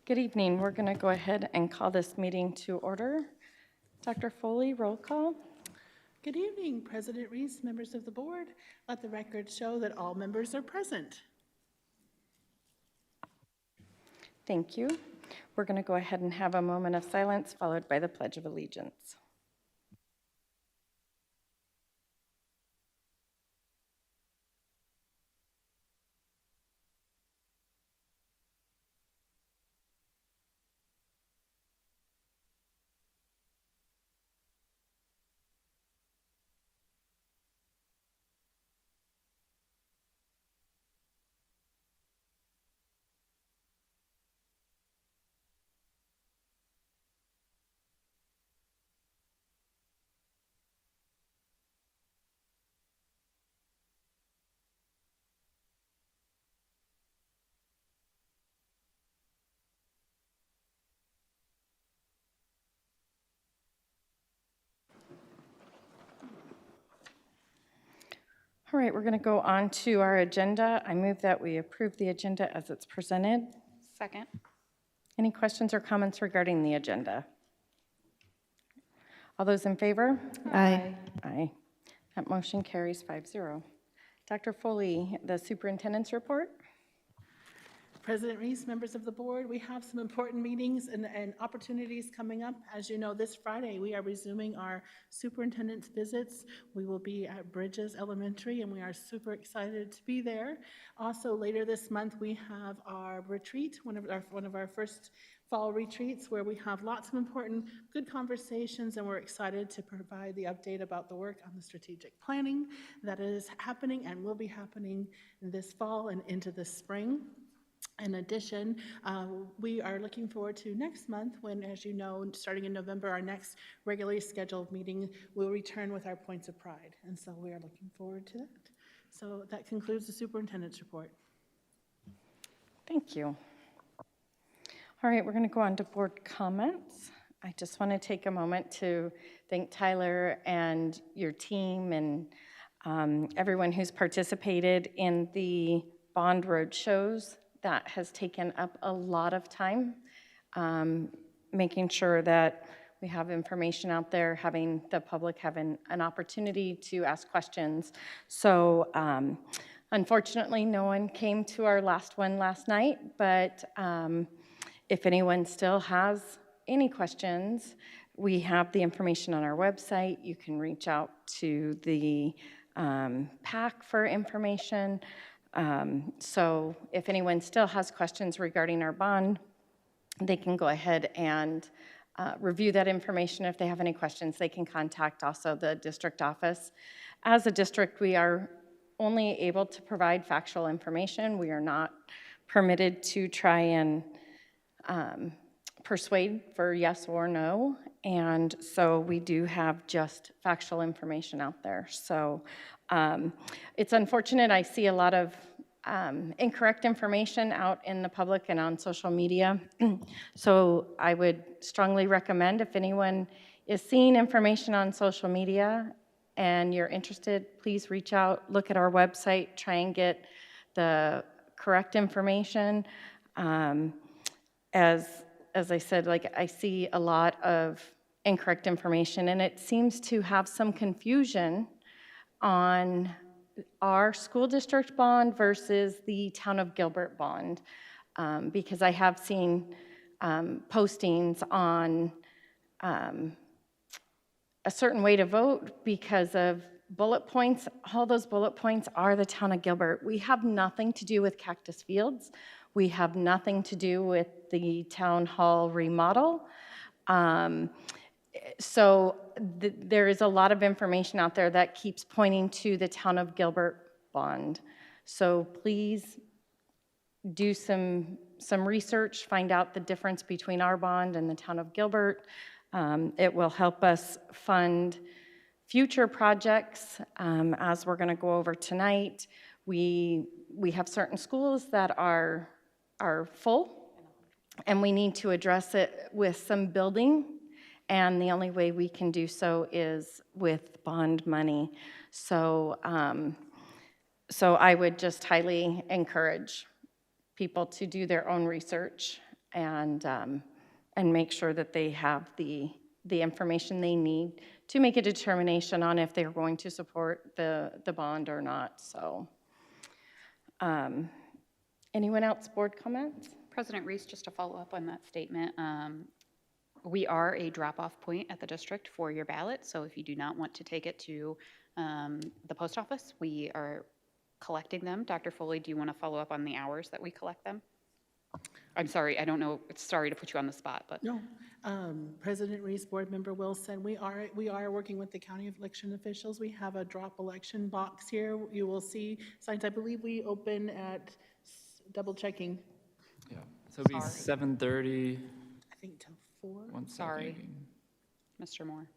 Good evening. We're going to go ahead and call this meeting to order. Dr. Foley, roll call. Good evening, President Reese, members of the board. Let the record show that all members are present. Thank you. We're going to go ahead and have a moment of silence followed by the Pledge of Allegiance. All right, we're going to go on to our agenda. I move that we approve the agenda as it's presented. Second. Any questions or comments regarding the agenda? All those in favor? Aye. Aye. That motion carries 5-0. Dr. Foley, the superintendent's report. President Reese, members of the board, we have some important meetings and opportunities coming up. As you know, this Friday, we are resuming our superintendent's visits. We will be at Bridges Elementary, and we are super excited to be there. Also, later this month, we have our retreat, one of our first fall retreats, where we have lots of important, good conversations, and we're excited to provide the update about the work on the strategic planning that is happening and will be happening this fall and into the spring. In addition, we are looking forward to next month when, as you know, starting in November, our next regularly scheduled meeting will return with our Points of Pride. And so we are looking forward to that. So that concludes the superintendent's report. Thank you. All right, we're going to go on to board comments. I just want to take a moment to thank Tyler and your team and everyone who's participated in the bond road shows. That has taken up a lot of time, making sure that we have information out there, having the public have an opportunity to ask questions. So unfortunately, no one came to our last one last night, but if anyone still has any questions, we have the information on our website. You can reach out to the PAC for information. So if anyone still has questions regarding our bond, they can go ahead and review that information. If they have any questions, they can contact also the district office. As a district, we are only able to provide factual information. We are not permitted to try and persuade for yes or no. And so we do have just factual information out there. So it's unfortunate. I see a lot of incorrect information out in the public and on social media. So I would strongly recommend, if anyone is seeing information on social media and you're interested, please reach out, look at our website, try and get the correct information. As I said, like, I see a lot of incorrect information, and it seems to have some confusion on our school district bond versus the town of Gilbert bond, because I have seen postings on a certain way to vote because of bullet points. All those bullet points are the town of Gilbert. We have nothing to do with Cactus Fields. We have nothing to do with the town hall remodel. So there is a lot of information out there that keeps pointing to the town of Gilbert bond. So please do some research, find out the difference between our bond and the town of Gilbert. It will help us fund future projects, as we're going to go over tonight. We have certain schools that are full, and we need to address it with some building, and the only way we can do so is with bond money. So I would just highly encourage people to do their own research and make sure that they have the information they need to make a determination on if they're going to support the bond or not. So, anyone else, board comments? President Reese, just to follow up on that statement, we are a drop-off point at the district for your ballot, so if you do not want to take it to the post office, we are collecting them. Dr. Foley, do you want to follow up on the hours that we collect them? I'm sorry, I don't know, sorry to put you on the spot, but. No. President Reese, Board Member Wilson, we are working with the county election officials. We have a drop election box here. You will see signs. I believe we open at, double checking, Yeah, so it'll be 7:30. I think till 4. One Sorry. second. Mr. Moore,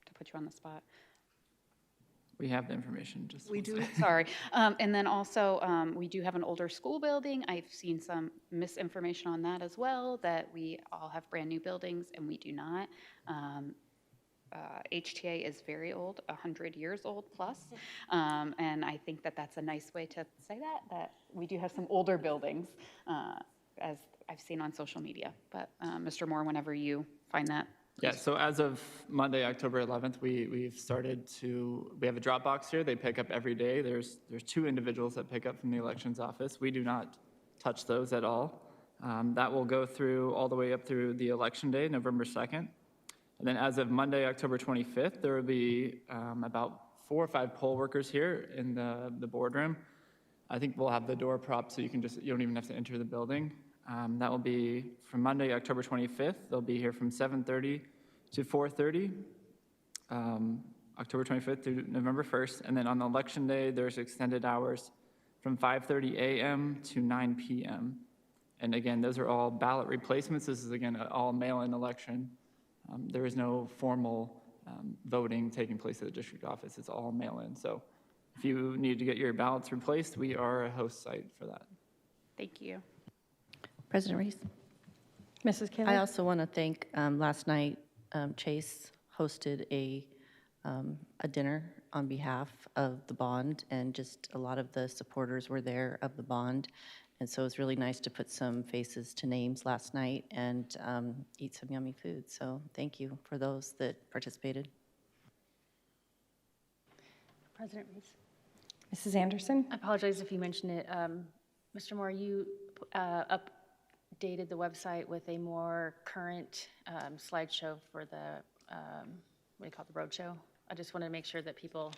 to put you on the spot. We have the information, just We one do. second. Sorry. And then also, we do have an older school building. I've seen some misinformation on that as well, that we all have brand-new buildings, and we do not. HTA is very old, 100 years old plus, and I think that that's a nice way to say that we do have some older buildings, as I've seen on social media. But Mr. Moore, whenever you find that. Yeah, so as of Monday, October 11th, we have a drop box here. They pick up every day. There's 2 individuals that pick up from the elections office. We do not touch those at all. That will go through all the way up through the election day, November 2nd. And then as of Monday, October 25th, there will be about 4 or 5 poll workers here in the boardroom. I think we'll have the door propped so you don't even have to enter the building. That will be from Monday, October 25th. They'll be here from 7:30 to 4:30, October 25th through November 1st. And then on election day, there's extended hours from 5:30 a.m. to 9 p.m. And again, those are all ballot replacements. This is, again, an all mail-in election. There is no formal voting taking place at the district office. It's all mail-in. So if you need to get your ballots replaced, we are a host site for that. Thank you. President Reese, Mrs. Kaler? I also want to thank, last night, Chase hosted a dinner on behalf of the bond, and just a lot of the supporters were there of the bond. And so it was really nice to put some faces to names last night and eat some yummy food. So thank you for those that participated. President Reese, Mrs. Anderson? I apologize if you mentioned it. Mr. Moore, you updated the website with a more current slideshow for the, what do you call it, the roadshow? I just wanted to make sure that people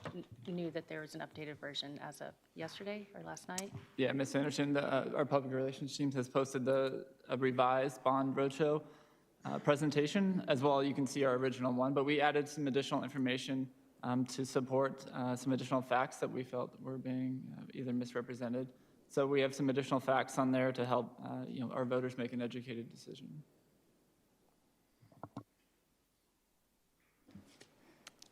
knew that there was an updated version as of yesterday or last night. Yeah, Ms. Anderson, our public relations team has posted a revised bond roadshow presentation as well. You can see our original one, but we added some additional information to support some additional facts that we felt were being either misrepresented. So we have some additional facts on there to help our voters make an educated decision.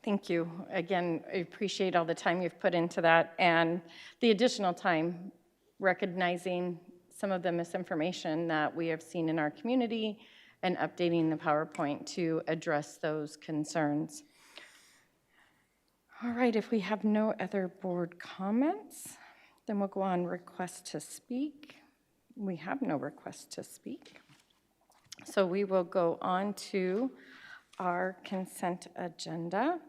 Thank you. Again, I appreciate all the time you've put into that and the additional time recognizing some of the misinformation that we have seen in our community and updating the PowerPoint to address those concerns. All right, if we have no other board comments, then we'll go on request to speak. We have no request to speak. So we will go on to our consent agenda.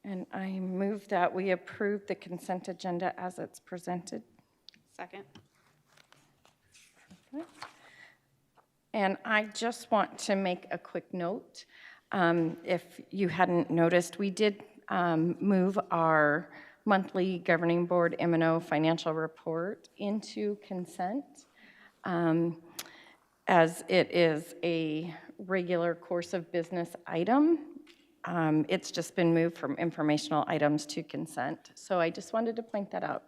And I move that we approve the consent agenda as it's presented. Second. And I just want to make a quick note. If you hadn't noticed, we did move our monthly governing board M&O financial report into consent, as it is a regular course of business item. It's just been moved from informational items to consent. So I just wanted to point that out,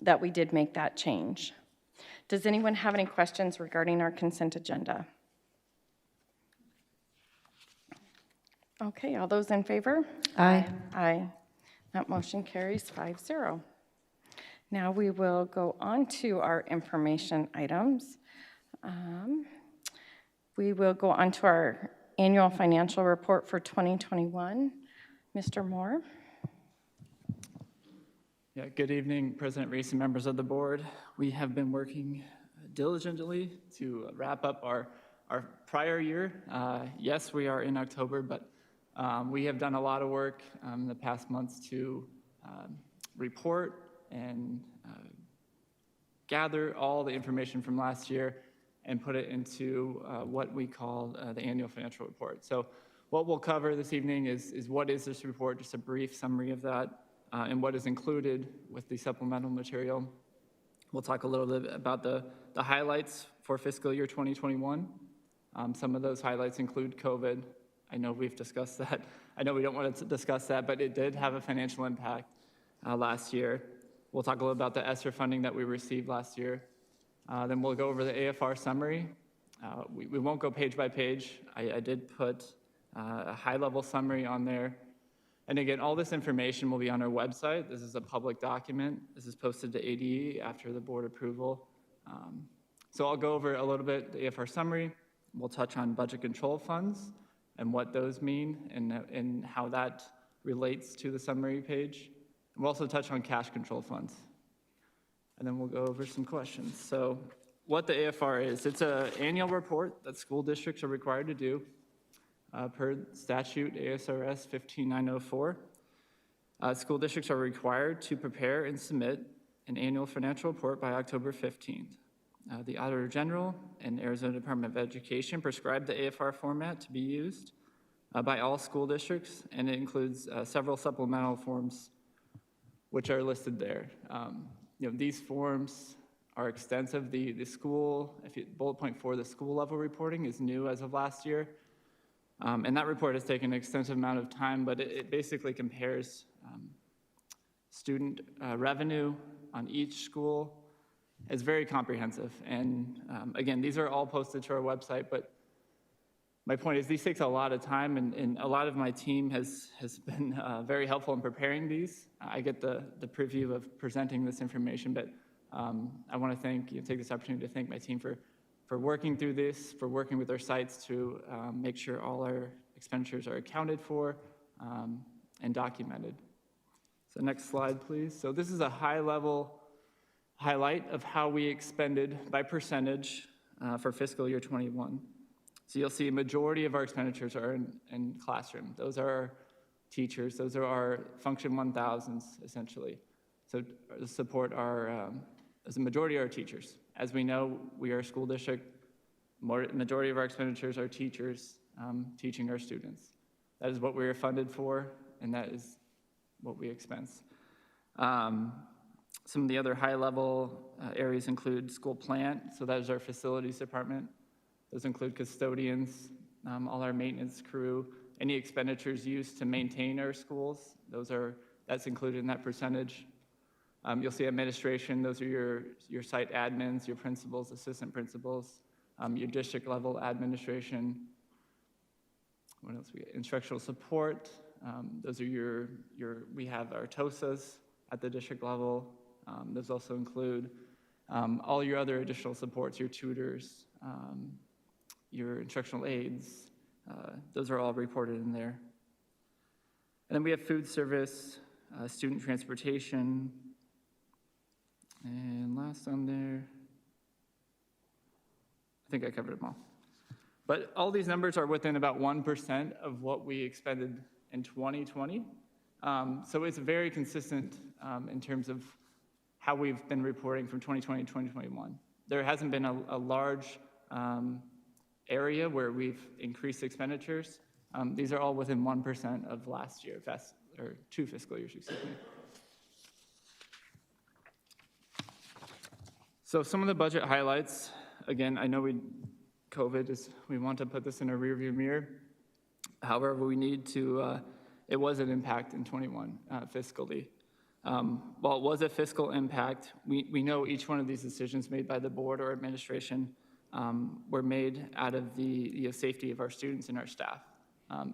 that we did make that change. Does anyone have any questions regarding our consent agenda? Okay, all those in favor? Aye. Aye. That motion carries 5-0. Now we will go on to our information items. We will go on to our annual financial report for 2021. Mr. Moore? Yeah, good evening, President Reese and members of the board. We have been working diligently to wrap up our prior year. Yes, we are in October, but we have done a lot of work in the past months to report and gather all the information from last year and put it into what we call the annual financial report. So what we'll cover this evening is what is this report, just a brief summary of that, and what is included with the supplemental material. We'll talk a little bit about the highlights for fiscal year 2021. Some of those highlights include COVID. I know we've discussed that. I know we don't want to discuss that, but it did have a financial impact last year. We'll talk a little about the ESSER funding that we received last year. Then we'll go over the AFR summary. We won't go page by page. I did put a high-level summary on there. And again, all this information will be on our website. This is a public document. This is posted to ADE after the board approval. So I'll go over a little bit the AFR summary. We'll touch on budget control funds and what those mean and how that relates to the summary page. We'll also touch on cash control funds. And then we'll go over some questions. So what the AFR is, it's an annual report that school districts are required to do per statute ASRS 15904. School districts are required to prepare and submit an annual financial report by October 15th. The Auditor General and Arizona Department of Education prescribed the AFR format to be used by all school districts, and it includes several supplemental forms which are listed there. These forms are extensive. The school, bullet point 4, the school level reporting is new as of last year. And that report has taken an extensive amount of time, but it basically compares student revenue on each school. It's very comprehensive. And again, these are all posted to our website, but my point is these takes a lot of time, and a lot of my team has been very helpful in preparing these. I get the preview of presenting this information, but I want to take this opportunity to thank my team for working through this, for working with our sites to make sure all our expenditures are accounted for and documented. So next slide, please. So this is a high-level highlight of how we expended by percentage for fiscal year 21. So you'll see a majority of our expenditures are in classroom. Those are our teachers. Those are our Function 1000s, essentially. So to support as a majority of our teachers. As we know, we are a school district. Majority of our expenditures are teachers teaching our students. That is what we are funded for, and that is what we expense. Some of the other high-level areas include school plant, so that is our facilities department. Those include custodians, all our maintenance crew, any expenditures used to maintain our schools. That's included in that percentage. You'll see administration. Those are your site admins, your principals, assistant principals, your district level administration. What else we get? Instructional support. Those are we have our TOSAs at the district level. Those also include all your other additional supports, your tutors, your instructional aides. Those are all reported in there. And then we have food service, student transportation, and last on there, I think I covered them all. But all these numbers are within about 1% of what we expended in 2020. So it's very consistent in terms of how we've been reporting from 2020 to 2021. There hasn't been a large area where we've increased expenditures. These are all within 1% of last year, or 2 fiscal years, excuse me. So some of the budget highlights, again, I know we want to put this in a rearview mirror. However, we need to, it was an impact in 21 fiscally. While it was a fiscal impact, we know each one of these decisions made by the board or administration were made out of the safety of our students and our staff.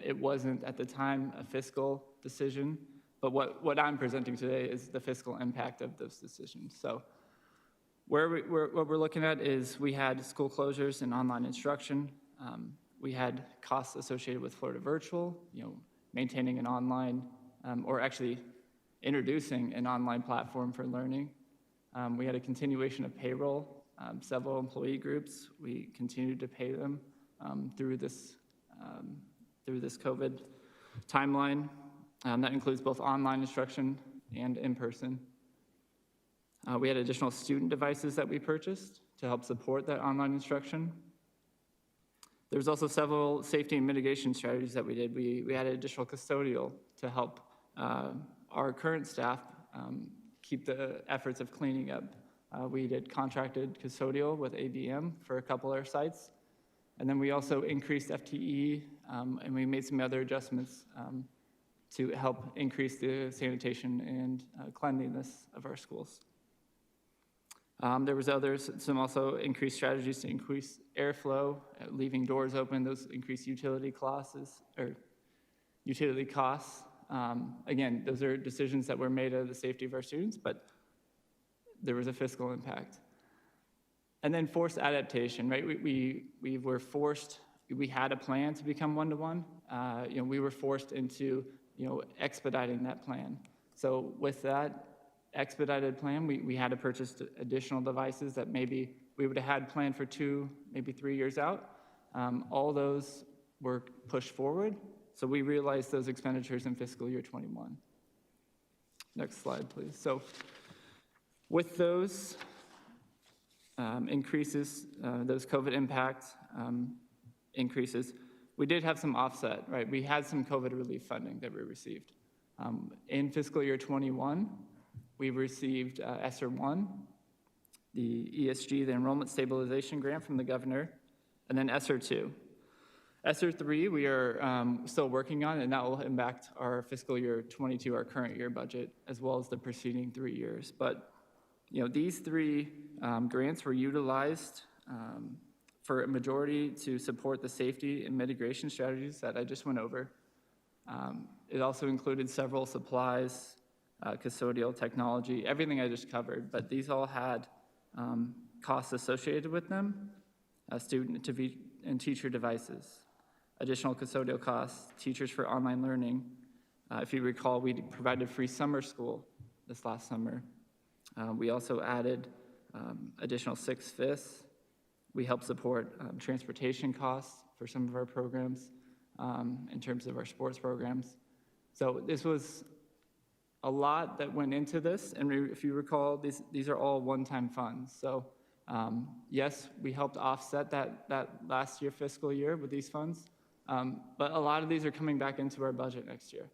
It wasn't at the time a fiscal decision, but what I'm presenting today is the fiscal impact of those decisions. So what we're looking at is we had school closures and online instruction. We had costs associated with Florida Virtual, maintaining an online, or actually introducing an online platform for learning. We had a continuation of payroll several employee groups. We continue to pay them through this COVID timeline. That includes both online instruction and in-person. We had additional student devices that we purchased to help support that online instruction. There's also several safety and mitigation strategies that we did. We added additional custodial to help our current staff keep the efforts of cleaning up. We did contracted custodial with ABM for a couple of our sites. And then we also increased FTE, and we made some other adjustments to help increase the sanitation and cleanliness of our schools. There was some also increased strategies to increase airflow, leaving doors open, those increased utility costs. Again, those are decisions that were made out of the safety of our students, but there was a fiscal impact. And then forced adaptation, right? We were forced, we had a plan to become one-to-one. We were forced into, expediting that plan. So with that expedited plan, we had to purchase additional devices that maybe we would have had planned for 2, maybe 3 years out. All those were pushed forward. So we realized those expenditures in fiscal year 21. Next slide, please. So with those increases, those COVID impact increases, we did have some offset, right? We had some COVID relief funding that we received. In fiscal year 21, we received ESSER 1, the ESG, the Enrollment Stabilization Grant from the governor, and then ESSER 2. ESSER 3, we are still working on, and that will impact our fiscal year 22, our current year budget, as well as the preceding 3 years. But these 3 grants were utilized for a majority to support the safety and mitigation strategies that I just went over. It also included several supplies, custodial technology, everything I just covered, but these all had costs associated with them, student and teacher devices, additional custodial costs, teachers for online learning. If you recall, we provided free summer school this last summer. We also added additional 6/5. We helped support transportation costs for some of our programs in terms of our sports programs. So this was a lot that went into this, and if you recall, these are all one-time funds. So yes, we helped offset that last year fiscal year with these funds, but a lot of these are coming back into our budget next year.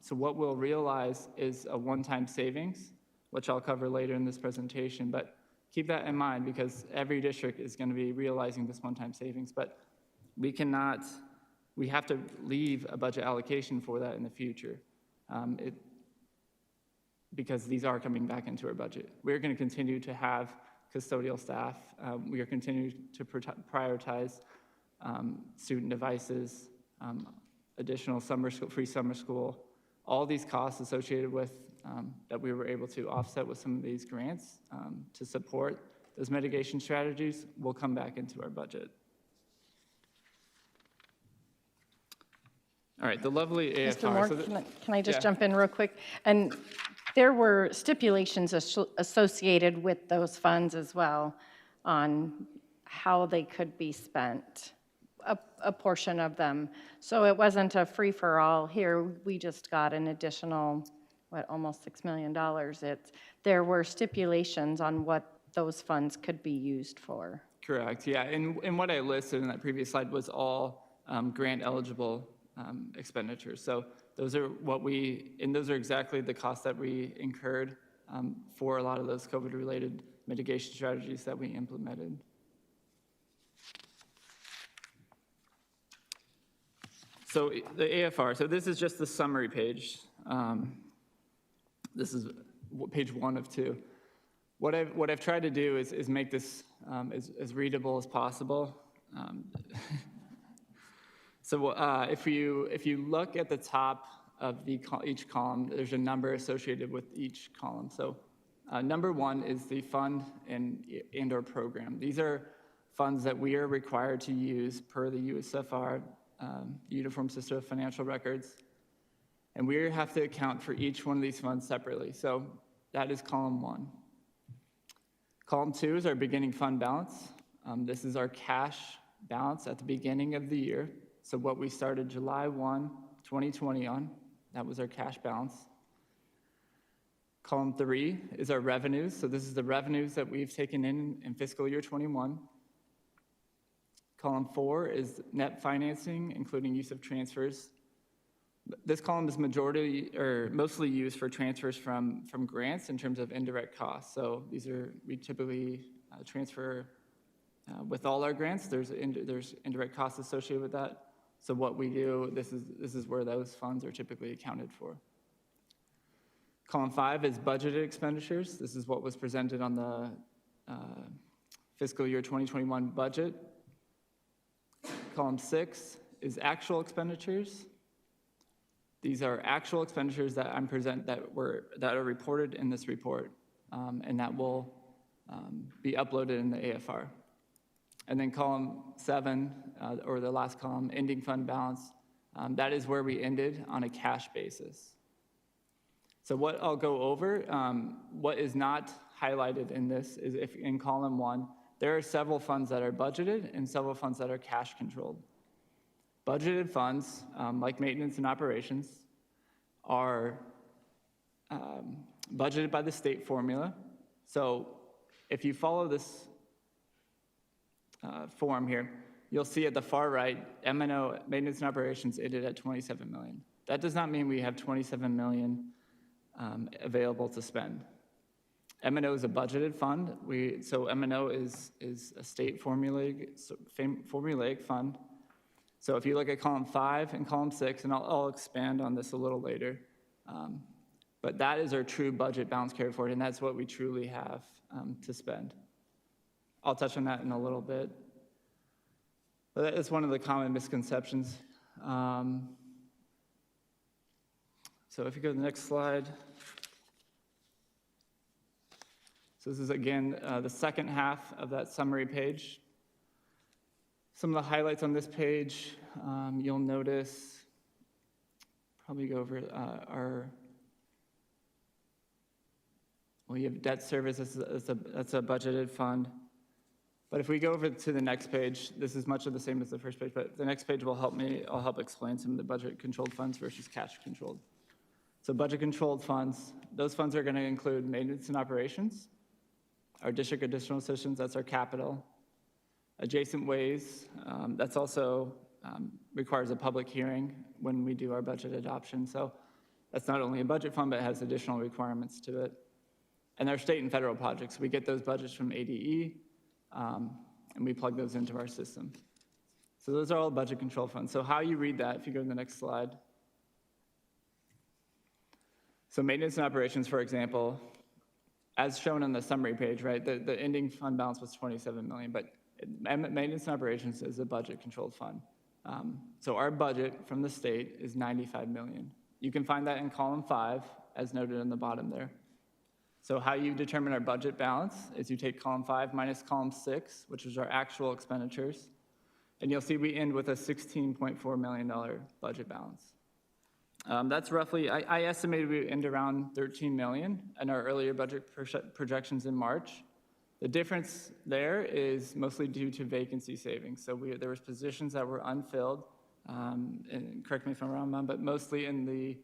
So what we'll realize is a one-time savings, which I'll cover later in this presentation, but keep that in mind because every district is going to be realizing this one-time savings, but we have to leave a budget allocation for that in the future. Because these are coming back into our budget. We're going to continue to have custodial staff. We are continuing to prioritize student devices, additional free summer school. All these costs associated with that we were able to offset with some of these grants to support those mitigation strategies will come back into our budget. All right, the lovely AFR. Mr. Moore, can I just jump in real quick? And there were stipulations associated with those funds as well on how they could be spent, a portion of them. So it wasn't a free-for-all. Here, we just got an additional, almost $6 million. There were stipulations on what those funds could be used for. Correct, yeah. And what I listed in that previous slide was all grant-eligible expenditures. So those are those are exactly the costs that we incurred for a lot of those COVID-related mitigation strategies that we implemented. So the AFR, so this is just the summary page. This is page 1 of 2. What I've tried to do is make this as readable as possible. So if you look at the top of each column, there's a number associated with each column. So number 1 is the fund and or program. These are funds that we are required to use per the USFR, the Uniform System of Financial Records. And we have to account for each one of these funds separately. So that is column 1. Column 2 is our beginning fund balance. This is our cash balance at the beginning of the year. So what we started July 1, 2020 on, that was our cash balance. Column 3 is our revenues. So this is the revenues that we've taken in fiscal year 21. Column 4 is net financing, including use of transfers. This column is mostly used for transfers from grants in terms of indirect costs. So we typically transfer with all our grants. There's indirect costs associated with that. So what we do, this is where those funds are typically accounted for. Column 5 is budgeted expenditures. This is what was presented on the fiscal year 2021 budget. Column 6 is actual expenditures. These are actual expenditures that that are reported in this report, and that will be uploaded in the AFR. And then column 7, or the last column, ending fund balance, that is where we ended on a cash basis. So what I'll go over, what is not highlighted in this is if in column 1, there are several funds that are budgeted and several funds that are cash controlled. Budgeted funds, like maintenance and operations, are budgeted by the state formula. So if you follow this form here, you'll see at the far right, M&O, maintenance and operations, ended at $27 million. That does not mean we have $27 million available to spend. M&O is a budgeted fund. So M&O is a state formulaic fund. So if you look at column 5 and column 6, and I'll expand on this a little later, but that is our true budget balance carried forward, and that's what we truly have to spend. I'll touch on that in a little bit. But that is one of the common misconceptions. So if you go to the next slide. So this is, again, the second half of that summary page. Some of the highlights on this page, you'll notice, probably go over you have debt service, that's a budgeted fund. But if we go over to the next page, this is much of the same as the first page, but the next page will I'll help explain some of the budget controlled funds versus cash controlled. So budget controlled funds, those funds are going to include maintenance and operations, our district additional assistance, that's our capital. Adjacent ways, that's also requires a public hearing when we do our budget adoption. So that's not only a budget fund, but it has additional requirements to it. And our state and federal projects, we get those budgets from ADE, and we plug those into our system. So those are all budget control funds. So how you read that, if you go to the next slide. So maintenance and operations, for example, as shown on the summary page, right, the ending fund balance was $27 million, but maintenance and operations is a budget controlled fund. So our budget from the state is $95 million. You can find that in column 5, as noted in the bottom there. So how you determine our budget balance is you take column 5 minus column 6, which is our actual expenditures, and you'll see we end with a $16.4 million budget balance. That's roughly, I estimated we end around $13 million in our earlier budget projections in March. The difference there is mostly due to vacancy savings. So there was positions that were unfilled, and correct me if I'm wrong, Mom, but mostly in the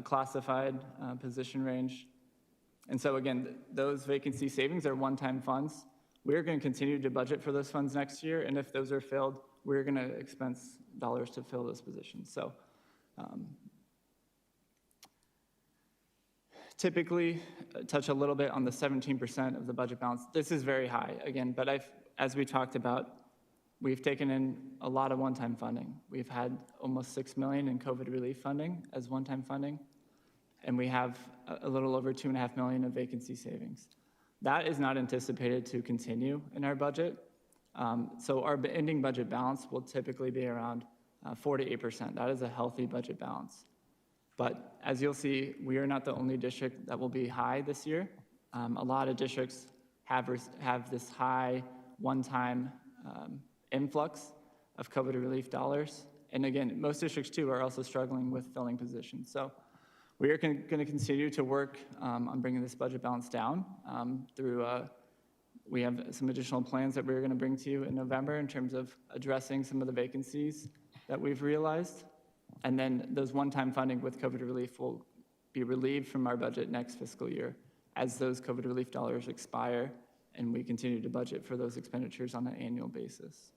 classified position range. And so again, those vacancy savings are one-time funds. We're going to continue to budget for those funds next year, and if those are filled, we're going to expense dollars to fill those positions. So typically touch a little bit on the 17% of the budget balance. This is very high, again, but as we talked about, we've taken in a lot of one-time funding. We've had almost $6 million in COVID relief funding as one-time funding, and we have a little over $2.5 million of vacancy savings. That is not anticipated to continue in our budget. So our ending budget balance will typically be around 4 to 8%. That is a healthy budget balance. But as you'll see, we are not the only district that will be high this year. A lot of districts have this high one-time influx of COVID relief dollars. And again, most districts too are also struggling with filling positions. So we are going to continue to work on bringing this budget balance down through We have some additional plans that we're going to bring to you in November in terms of addressing some of the vacancies that we've realized. And then those one-time funding with COVID relief will be relieved from our budget next fiscal year as those COVID relief dollars expire and we continue to budget for those expenditures on an annual basis.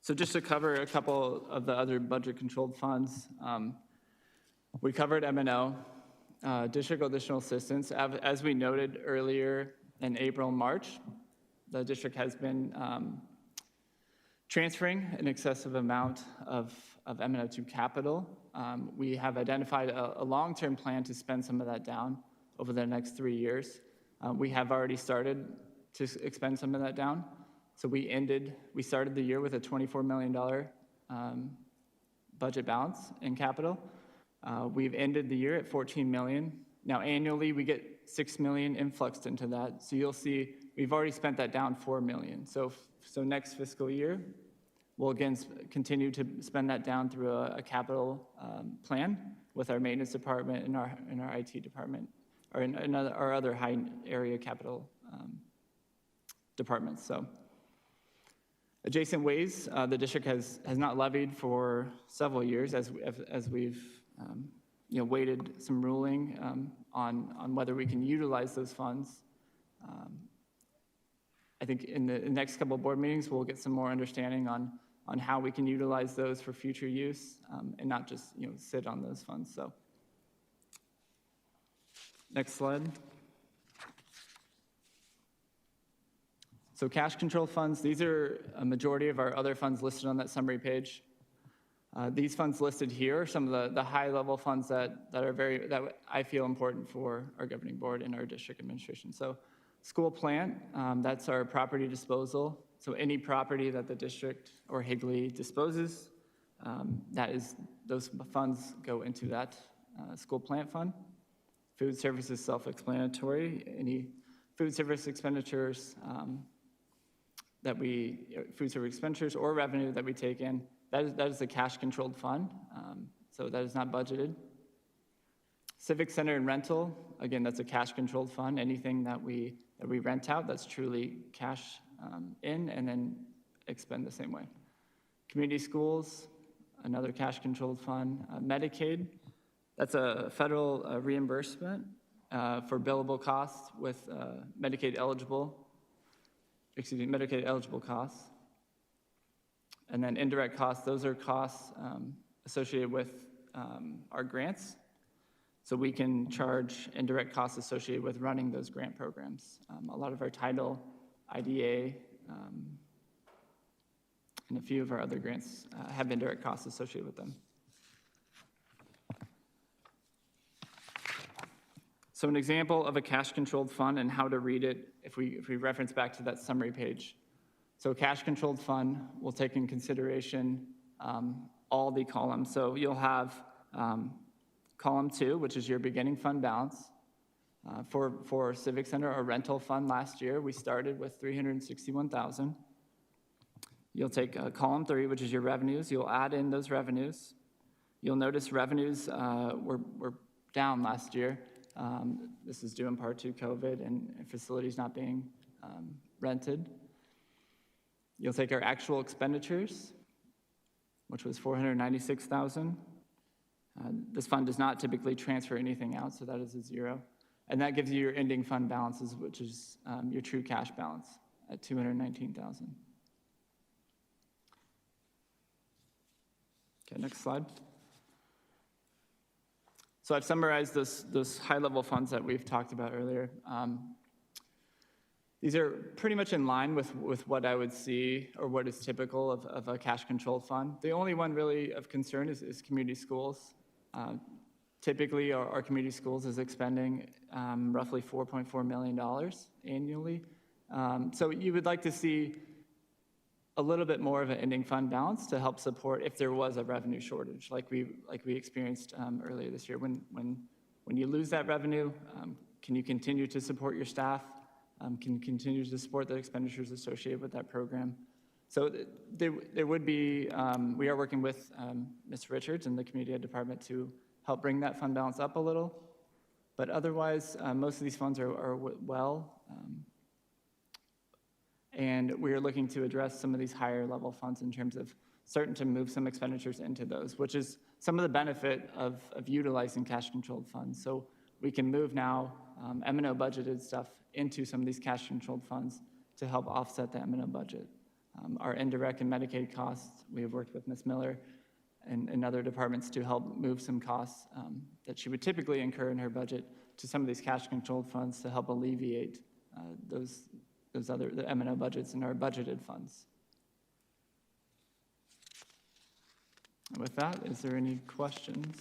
So just to cover a couple of the other budget-controlled funds, we covered M&O, district additional assistance. As we noted earlier in April and March, the district has been transferring an excessive amount of M&O to capital. We have identified a long-term plan to spend some of that down over the next 3 years. We have already started to expend some of that down. So we started the year with a $24 million budget balance in capital. We've ended the year at $14 million. Now annually, we get $6 million influxed into that. So you'll see we've already spent that down $4 million. So next fiscal year, we'll again continue to spend that down through a capital plan with our maintenance department and our IT department, or in our other high area capital departments. So adjacent ways, the district has not levied for several years as we've waited some ruling on whether we can utilize those funds. I think in the next couple of board meetings, we'll get some more understanding on how we can utilize those for future use and not just sit on those funds. So next slide. So cash control funds, these are a majority of our other funds listed on that summary page. These funds listed here are some of the high-level funds that I feel important for our governing board and our district administration. So school plant, that's our property disposal. So any property that the district or Higley disposes, those funds go into that school plant fund. Food service is self-explanatory. Any food service expenditures food service expenditures or revenue that we take in, that is a cash-controlled fund, so that is not budgeted. Civic center and rental, again, that's a cash-controlled fund. Anything that we rent out, that's truly cash in and then expend the same way. Community schools, another cash-controlled fund. Medicaid, that's a federal reimbursement for billable costs with Medicaid eligible costs. And then indirect costs, those are costs associated with our grants. So we can charge indirect costs associated with running those grant programs. A lot of our title, IDA, and a few of our other grants have indirect costs associated with them. So an example of a cash-controlled fund and how to read it, if we reference back to that summary page. So a cash-controlled fund will take in consideration all the columns. So you'll have column 2, which is your beginning fund balance. For Civic Center or rental fund last year, we started with $361,000. You'll take column 3, which is your revenues. You'll add in those revenues. You'll notice revenues were down last year. This is due in part to COVID and facilities not being rented. You'll take our actual expenditures, which was $496,000. This fund does not typically transfer anything out, so that is a 0. And that gives you your ending fund balances, which is your true cash balance at $219,000. Okay, next slide. So I've summarized those high-level funds that we've talked about earlier. These are pretty much in line with what I would see or what is typical of a cash-controlled fund. The only one really of concern is community schools. Typically, our community schools is expending roughly $4.4 million annually. So you would like to see a little bit more of an ending fund balance to help support if there was a revenue shortage, like we experienced earlier this year. When you lose that revenue, can you continue to support your staff? Can you continue to support the expenditures associated with that program? So there would be, we are working with Ms. Richards and the Community Ed Department to help bring that fund balance up a little. But otherwise, most of these funds are well, and we're looking to address some of these higher level funds in terms of starting to move some expenditures into those, which is some of the benefit of utilizing cash controlled funds. So we can move now M&O budgeted stuff into some of these cash controlled funds to help offset the M&O budget. Our indirect and Medicaid costs, we have worked with Ms. Miller and other departments to help move some costs that she would typically incur in her budget to some of these cash controlled funds to help alleviate the M&O budgets in our budgeted funds. And with that, is there any questions?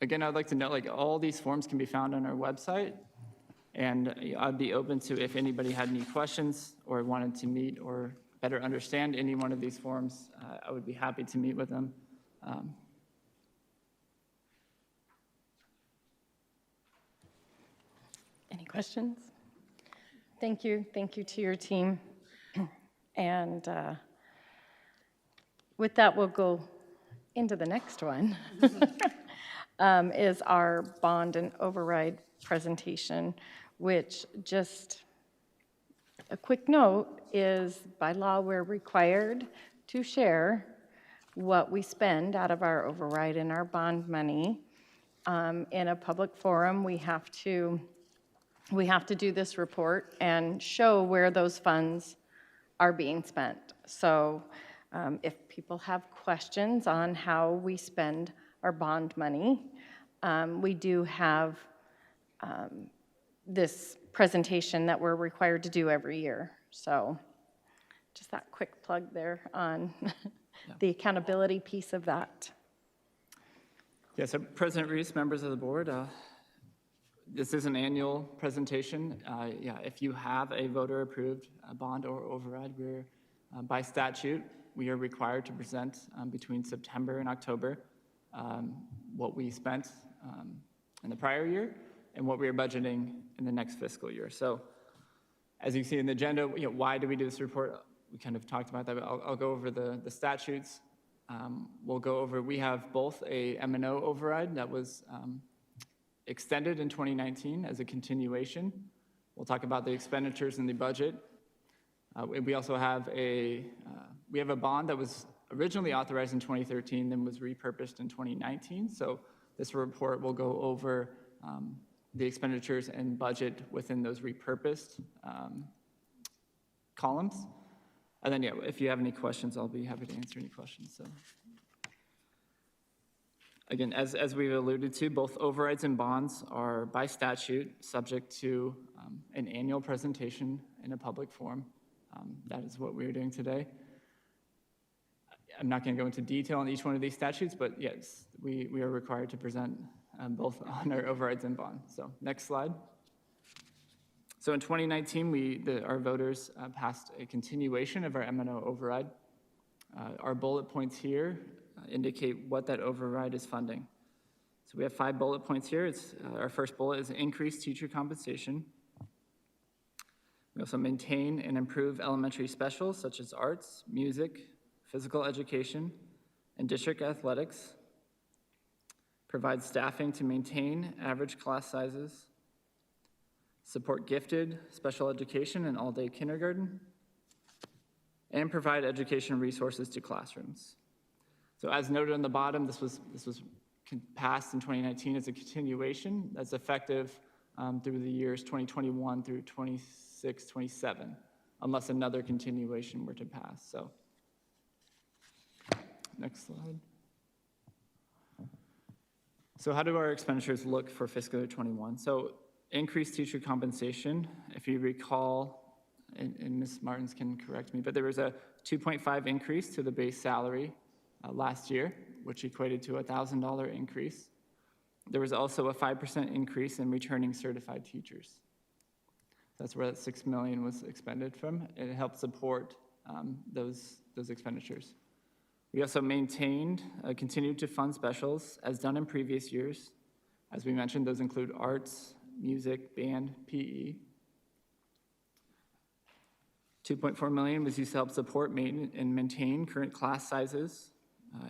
Again, I'd like to note, like, all these forms can be found on our website, and I'd be open to, if anybody had any questions or wanted to meet or better understand any one of these forms, I would be happy to meet with them. Any questions? Thank you to your team. And with that, we'll go into the next one, is our bond and override presentation, which, just a quick note, is by law we're required to share what we spend out of our override and our bond money. In a public forum, we have to do this report and show where those funds are being spent. So if people have questions on how we spend our bond money, we do have this presentation that we're required to do every year. So just that quick plug there on the accountability piece of that. Yeah, so President Reese, members of the board, this is an annual presentation. If you have a voter-approved bond or override, we're, by statute, we are required to present between September and October what we spent in the prior year and what we are budgeting in the next fiscal year. So as you see in the agenda, why do we do this report? We kind of talked about that, but I'll go over the statutes. We'll go over, we have both a M&O override that was extended in 2019 as a continuation. We'll talk about the expenditures in the budget. We also have a bond that was originally authorized in 2013, then was repurposed in 2019. So this report will go over the expenditures and budget within those repurposed columns. And then, if you have any questions, I'll be happy to answer any questions. So, again, as we've alluded to, both overrides and bonds are by statute subject to an annual presentation in a public forum. That is what we're doing today. I'm not going to go into detail on each one of these statutes, but yes, we are required to present both on our overrides and bonds. So next slide. So in 2019, our voters passed a continuation of our M&O override. Our bullet points here indicate what that override is funding. So we have 5 bullet points here. Our first bullet is increased teacher compensation. We also maintain and improve elementary specials such as arts, music, physical education, and district athletics. Provide staffing to maintain average class sizes. Support gifted special education and all-day kindergarten. And provide education resources to classrooms. So as noted on the bottom, this was passed in 2019 as a continuation that's effective through the years 2021 through 26, 27, unless another continuation were to pass. So next slide. So how do our expenditures look for fiscal year 21? So increased teacher compensation, if you recall, and Ms. Martins can correct me, but there was a 2.5 increase to the base salary last year, which equated to a $1,000 increase. There was also a 5% increase in returning certified teachers. That's where that $6 million was expended from. It helped support those expenditures. We also continued to fund specials as done in previous years. As we mentioned, those include arts, music, band, PE. $2.4 million was used to help support and maintain current class sizes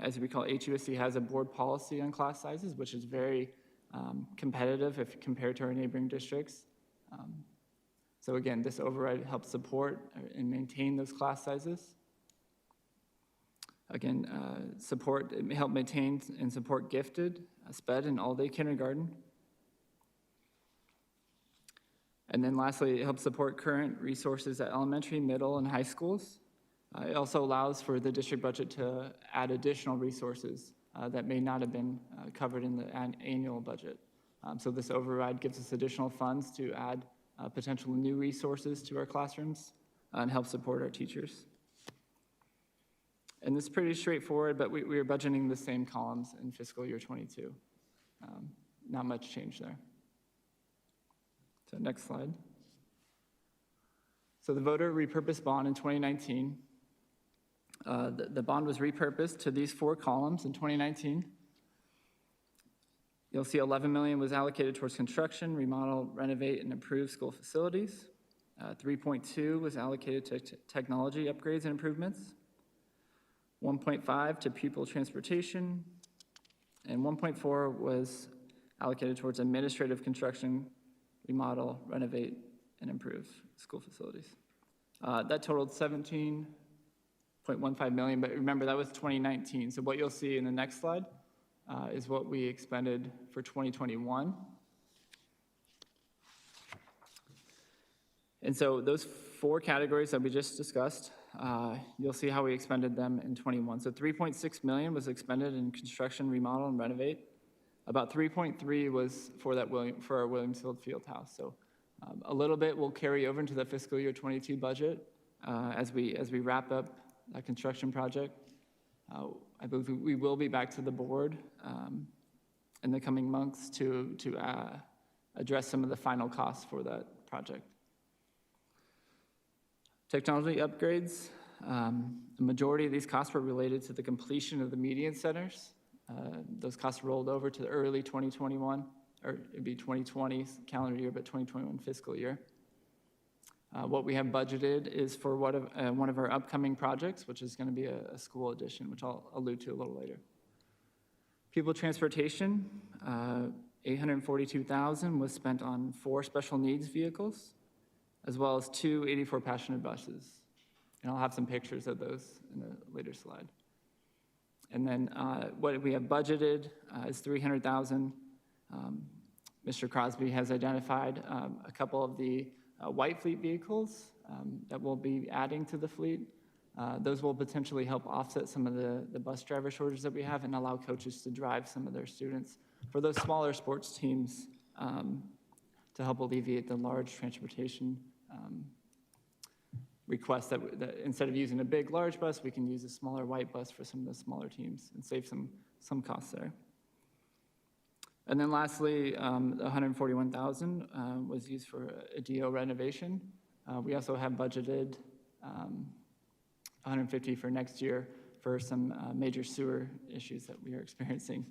As we recall, HUSD has a board policy on class sizes, which is very competitive if compared to our neighboring districts. So again, this override helps support and maintain those class sizes. Again, help maintain and support gifted, SpED, and all-day kindergarten. And then lastly, it helps support current resources at elementary, middle, and high schools. It also allows for the district budget to add additional resources that may not have been covered in the annual budget. So this override gives us additional funds to add potential new resources to our classrooms and help support our teachers. And this is pretty straightforward, but we are budgeting the same columns in fiscal year 22. Not much change there. So next slide. So the voter repurposed bond in 2019, the bond was repurposed to these 4 columns in 2019. You'll see $11 million was allocated towards construction, remodel, renovate, and improve school facilities. 3.2 was allocated to technology upgrades and improvements. 1.5 to pupil transportation, and 1.4 was allocated towards administrative construction, remodel, renovate, and improve school facilities. That totaled $17.15 million, but remember that was 2019. So what you'll see in the next slide is what we expended for 2021. And so those 4 categories that we just discussed, you'll see how we expended them in 21. So $3.6 million was expended in construction, remodel, and renovate. About 3.3 was for our Williamsfield Fieldhouse. So a little bit will carry over into the fiscal year 22 budget as we wrap up that construction project. I believe we will be back to the board in the coming months to address some of the final costs for that project. Technology upgrades, the majority of these costs were related to the completion of the median centers. Those costs rolled over to the early 2021, or it'd be 2020 calendar year, but 2021 fiscal year. What we have budgeted is for one of our upcoming projects, which is going to be a school addition, which I'll allude to a little later. Pupil transportation, $842,000 was spent on 4 special needs vehicles, as well as 2 84 passenger buses. And I'll have some pictures of those in a later slide. And then what we have budgeted is $300,000. Mr. Crosby has identified a couple of the white fleet vehicles that we'll be adding to the fleet. Those will potentially help offset some of the bus driver shortages that we have and allow coaches to drive some of their students for those smaller sports teams to help alleviate the large transportation request that instead of using a big, large bus, we can use a smaller white bus for some of the smaller teams and save some costs there. And then lastly, $141,000 was used for a DO renovation. We also have budgeted $150,000 for next year for some major sewer issues that we are experiencing.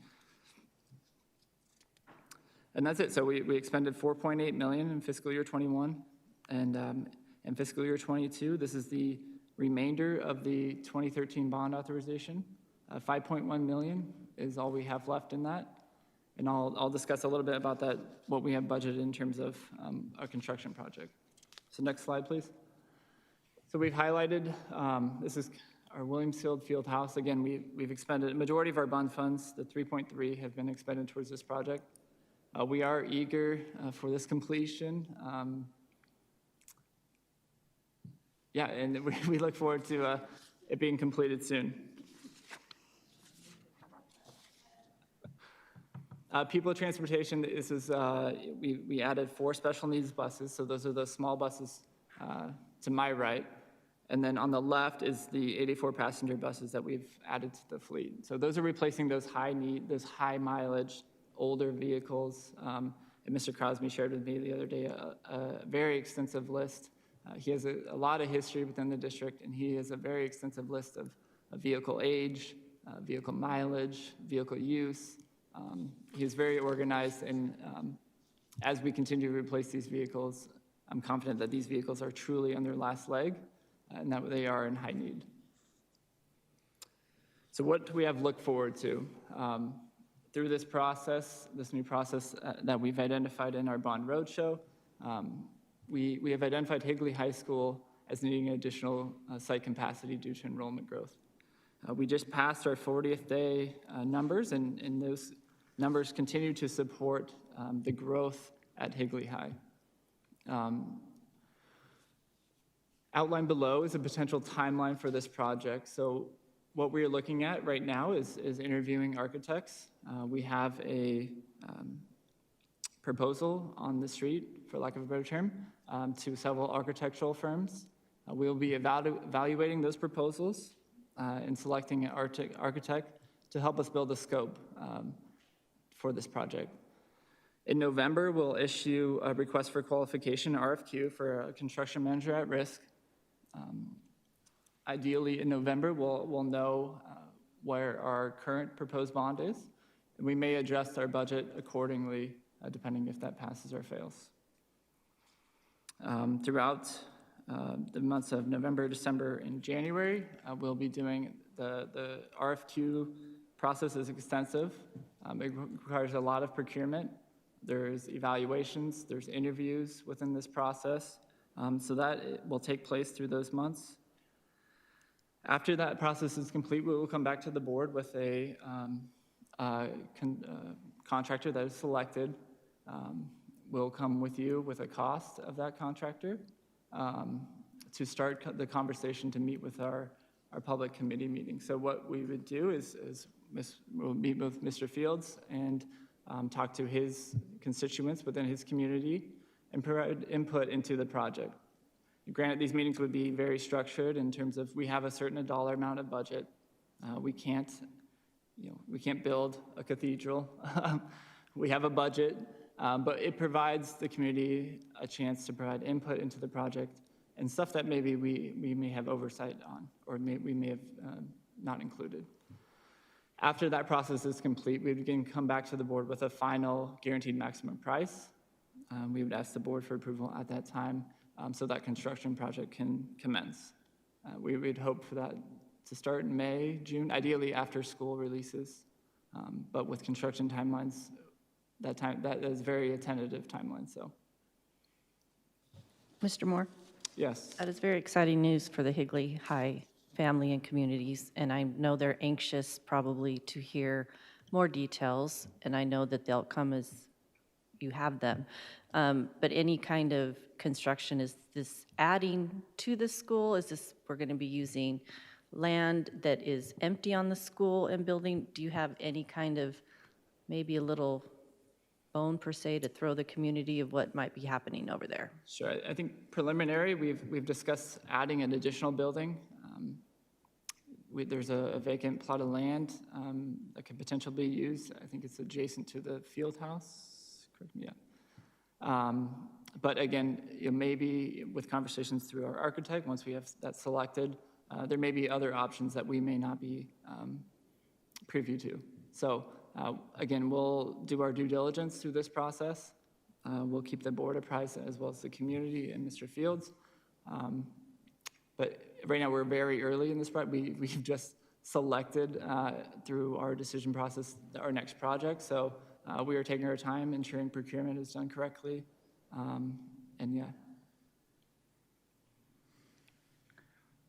And that's it. So we expended $4.8 million in fiscal year 21, and in fiscal year 22, this is the remainder of the 2013 bond authorization. $5.1 million is all we have left in that. And I'll discuss a little bit about that, what we have budgeted in terms of our construction project. So next slide, please. So we've highlighted, this is our Williamsfield Fieldhouse. Again, we've expended, a majority of our bond funds, the 3.3, have been expended towards this project. We are eager for this completion. Yeah, and we look forward to it being completed soon. Pupil transportation, this is, we added 4 special needs buses, so those are the small buses to my right. And then on the left is the 84 passenger buses that we've added to the fleet. So those are replacing those high mileage, older vehicles. And Mr. Crosby shared with me the other day a very extensive list. He has a lot of history within the district, and he has a very extensive list of vehicle age, vehicle mileage, vehicle use. He is very organized, and as we continue to replace these vehicles, I'm confident that these vehicles are truly on their last leg, and that they are in high need. So So what do we have look forward to? Through this process, this new process that we've identified in our bond roadshow, we have identified Higley High School as needing additional site capacity due to enrollment growth. We just passed our 40th day numbers, and those numbers continue to support the growth at Higley High. Outlined below is a potential timeline for this project. So what we're looking at right now is interviewing architects. We have a proposal on the street, for lack of a better term, to several architectural firms. We'll be evaluating those proposals and selecting an architect to help us build a scope for this project. In November, we'll issue a request for qualification, RFQ, for a construction manager at risk. Ideally, in November, we'll know where our current proposed bond is, and we may adjust our budget accordingly, depending if that passes or fails. Throughout the months of November, December, and January, we'll be doing the RFQ process is extensive. It requires a lot of procurement. There's evaluations, there's interviews within this process, so that will take place through those months. After that process is complete, we will come back to the board with a contractor that is selected. We'll come with you with a cost of that contractor to start the conversation to meet with our public committee meeting. So what we would do is we'll meet with Mr. Fields and talk to his constituents within his community and provide input into the project. Granted, these meetings would be very structured in terms of we have a certain dollar amount of budget. We can't build a cathedral. We have a budget, but it provides the community a chance to provide input into the project and stuff that maybe we may have oversight on or we may have not included. After that process is complete, we can come back to the board with a final guaranteed maximum price. We would ask the board for approval at that time so that construction project can commence. We would hope for that to start in May, June, ideally after school releases. But with construction timelines, that is very a tentative timeline. So, Mr. Moore? yes. That is very exciting news for the Higley High family and communities, and I know they're anxious probably to hear more details, and I know that they'll come as you have them. But any kind of construction, is this adding to the school? Is this, we're going to be using land that is empty on the school and building? Do you have any kind of, maybe a little bone per se to throw the community of what might be happening over there? Sure. I think preliminary, we've discussed adding an additional building. There's a vacant plot of land that could potentially be used. I think it's adjacent to the field house. Yeah. But again, maybe with conversations through our architect, once we have that selected, there may be other options that we may not be privy to. So again, we'll do our due diligence through this process. We'll keep the board apprised as well as the community and Mr. Fields. But right now we're very early in this project. We've just selected through our decision process our next project. So we are taking our time, ensuring procurement is done correctly. And yeah.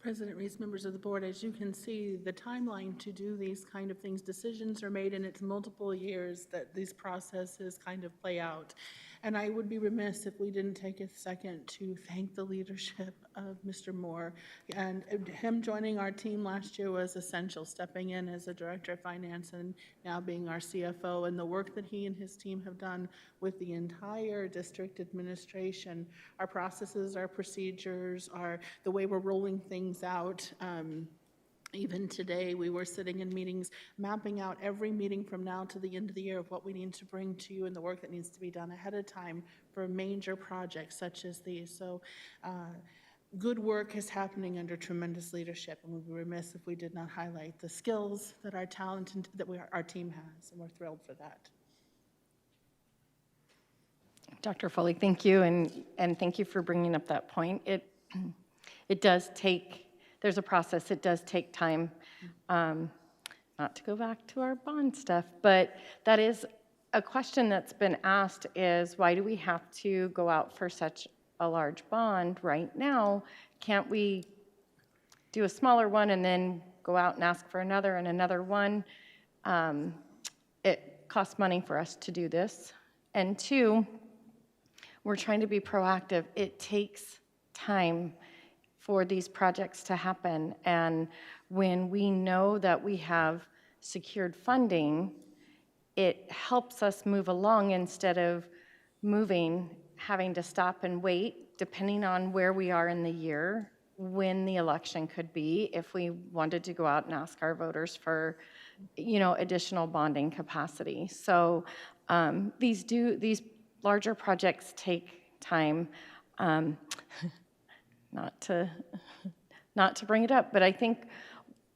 President Reese, members of the board, as you can see, the timeline to do these kind of things, decisions are made, and it's multiple years that these processes kind of play out. And I would be remiss if we didn't take a second to thank the leadership of Mr. Moore. And him joining our team last year was essential, stepping in as a director of finance and now being our CFO, and the work that he and his team have done with the entire district administration, our processes, our procedures, the way we're rolling things out. Even today, we were sitting in meetings, mapping out every meeting from now to the end of the year of what we need to bring to you and the work that needs to be done ahead of time for major projects such as these. So good work is happening under tremendous leadership, and we'd be remiss if we did not highlight the skills that our talent and that our team has, and we're thrilled for that. Dr. Foley, thank you, and thank you for bringing up that point. It does take, there's a process, it does take time not to go back to our bond stuff, but that is a question that's been asked is, why do we have to go out for such a large bond right now? Can't we do a smaller one and then go out and ask for another and another one? It costs money for us to do this. And two, we're trying to be proactive. It takes time for these projects to happen. And when we know that we have secured funding, it helps us move along instead of having to stop and wait, depending on where we are in the year, when the election could be, if we wanted to go out and ask our voters for, additional bonding capacity. So these larger projects take time. Not to bring it up, but I think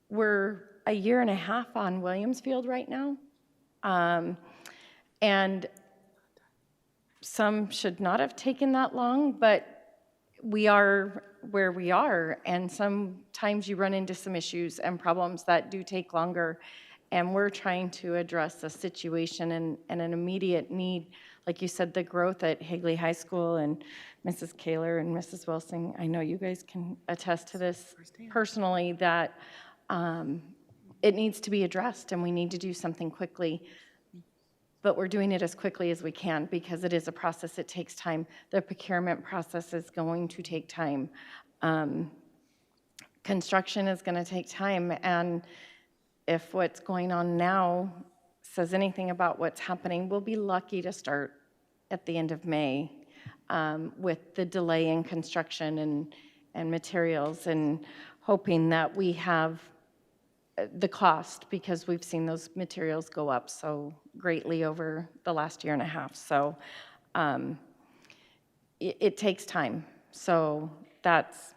we're a year and a half on Williams Field right now. And some should not have taken that long, but we are where we are, and sometimes you run into some issues and problems that do take longer, and we're trying to address a situation and an immediate need. Like you said, the growth at Higley High School, and Mrs. Kaler and Mrs. Wilson, I know you guys can attest to this personally, that it needs to be addressed and we need to do something quickly. But we're doing it as quickly as we can because it is a process. It takes time. The procurement process is going to take time. Construction is going to take time. And if what's going on now says anything about what's happening, we'll be lucky to start at the end of May with the delay in construction and materials, and hoping that we have the cost, because we've seen those materials go up so greatly over the last year and a half. So it takes time. So that's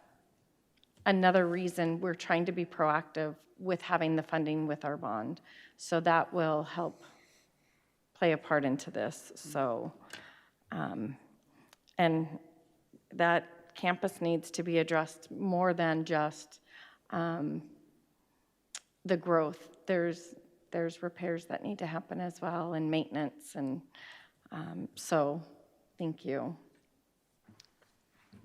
another reason we're trying to be proactive with having the funding with our bond. So that will help play a part into this. So, and that campus needs to be addressed more than just the growth. There's repairs that need to happen as well, and maintenance, and so thank you.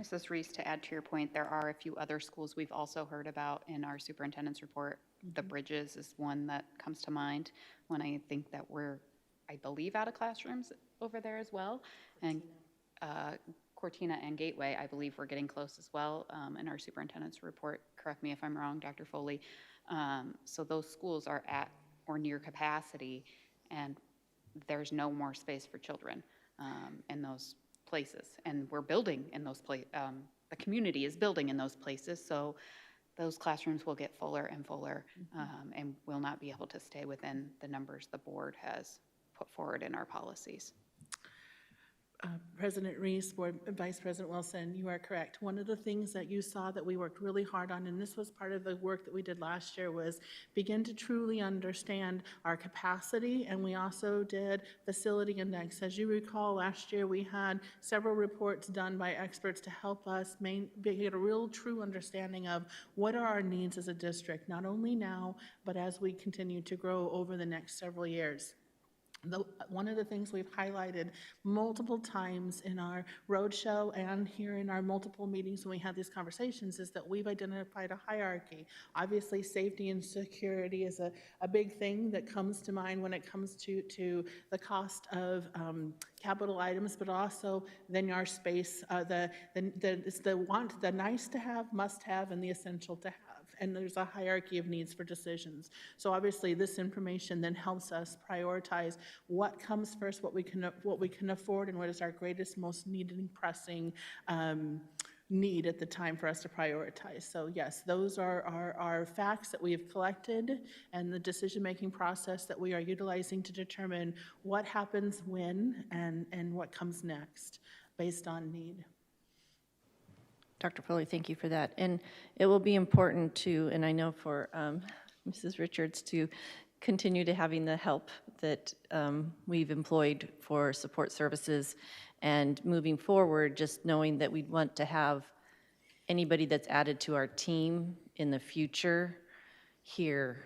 Mrs. Reese, to add to your point, there are a few other schools we've also heard about in our superintendent's report. The Bridges is one that comes to mind when I think that we're, I believe, out of classrooms over there as well. And Cortina and Gateway, I believe we're getting close as well in our superintendent's report. Correct me if I'm wrong, Dr. Foley. So those schools are at or near capacity, and there's no more space for children in those places. And we're building in those places. The community is building in those places, so those classrooms will get fuller and fuller, and will not be able to stay within the numbers the board has put forward in our policies. President Reese, Vice President Wilson, you are correct. One of the things that you saw that we worked really hard on, and this was part of the work that we did last year, was begin to truly understand our capacity, and we also did facility index. As you recall, last year we had several reports done by experts to help us get a real true understanding of what are our needs as a district, not only now, but as we continue to grow over the next several years. One of the things we've highlighted multiple times in our roadshow and here in our multiple meetings when we have these conversations is that we've identified a hierarchy. Obviously, safety and security is a big thing that comes to mind when it comes to the cost of capital items, but also then our space, it's the nice to have, must have, and the essential to have. And there's a hierarchy of needs for decisions. So obviously this information then helps us prioritize what comes first, what we can afford, and what is our greatest, most needed and pressing need at the time for us to prioritize. So yes, those are our facts that we have collected and the decision-making process that we are utilizing to determine what happens when and what comes next based on need. Dr. Foley, thank you for that. And it will be important to, and I know for Mrs. Richards, to continue to having the help that we've employed for support services, and moving forward, just knowing that we'd want to have anybody that's added to our team in the future here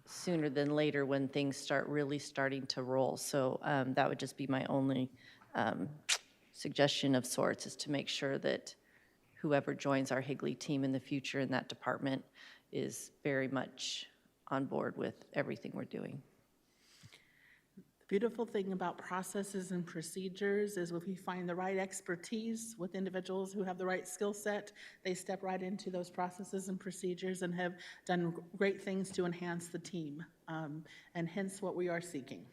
sooner than later when things start really starting to roll. So that would just be my only suggestion of sorts, is to make sure that whoever joins our Higley team in the future in that department is very much on board with everything we're doing. The beautiful thing about processes and procedures is if we find the right expertise with individuals who have the right skill set, they step right into those processes and procedures and have done great things to enhance the team, and hence what we are seeking.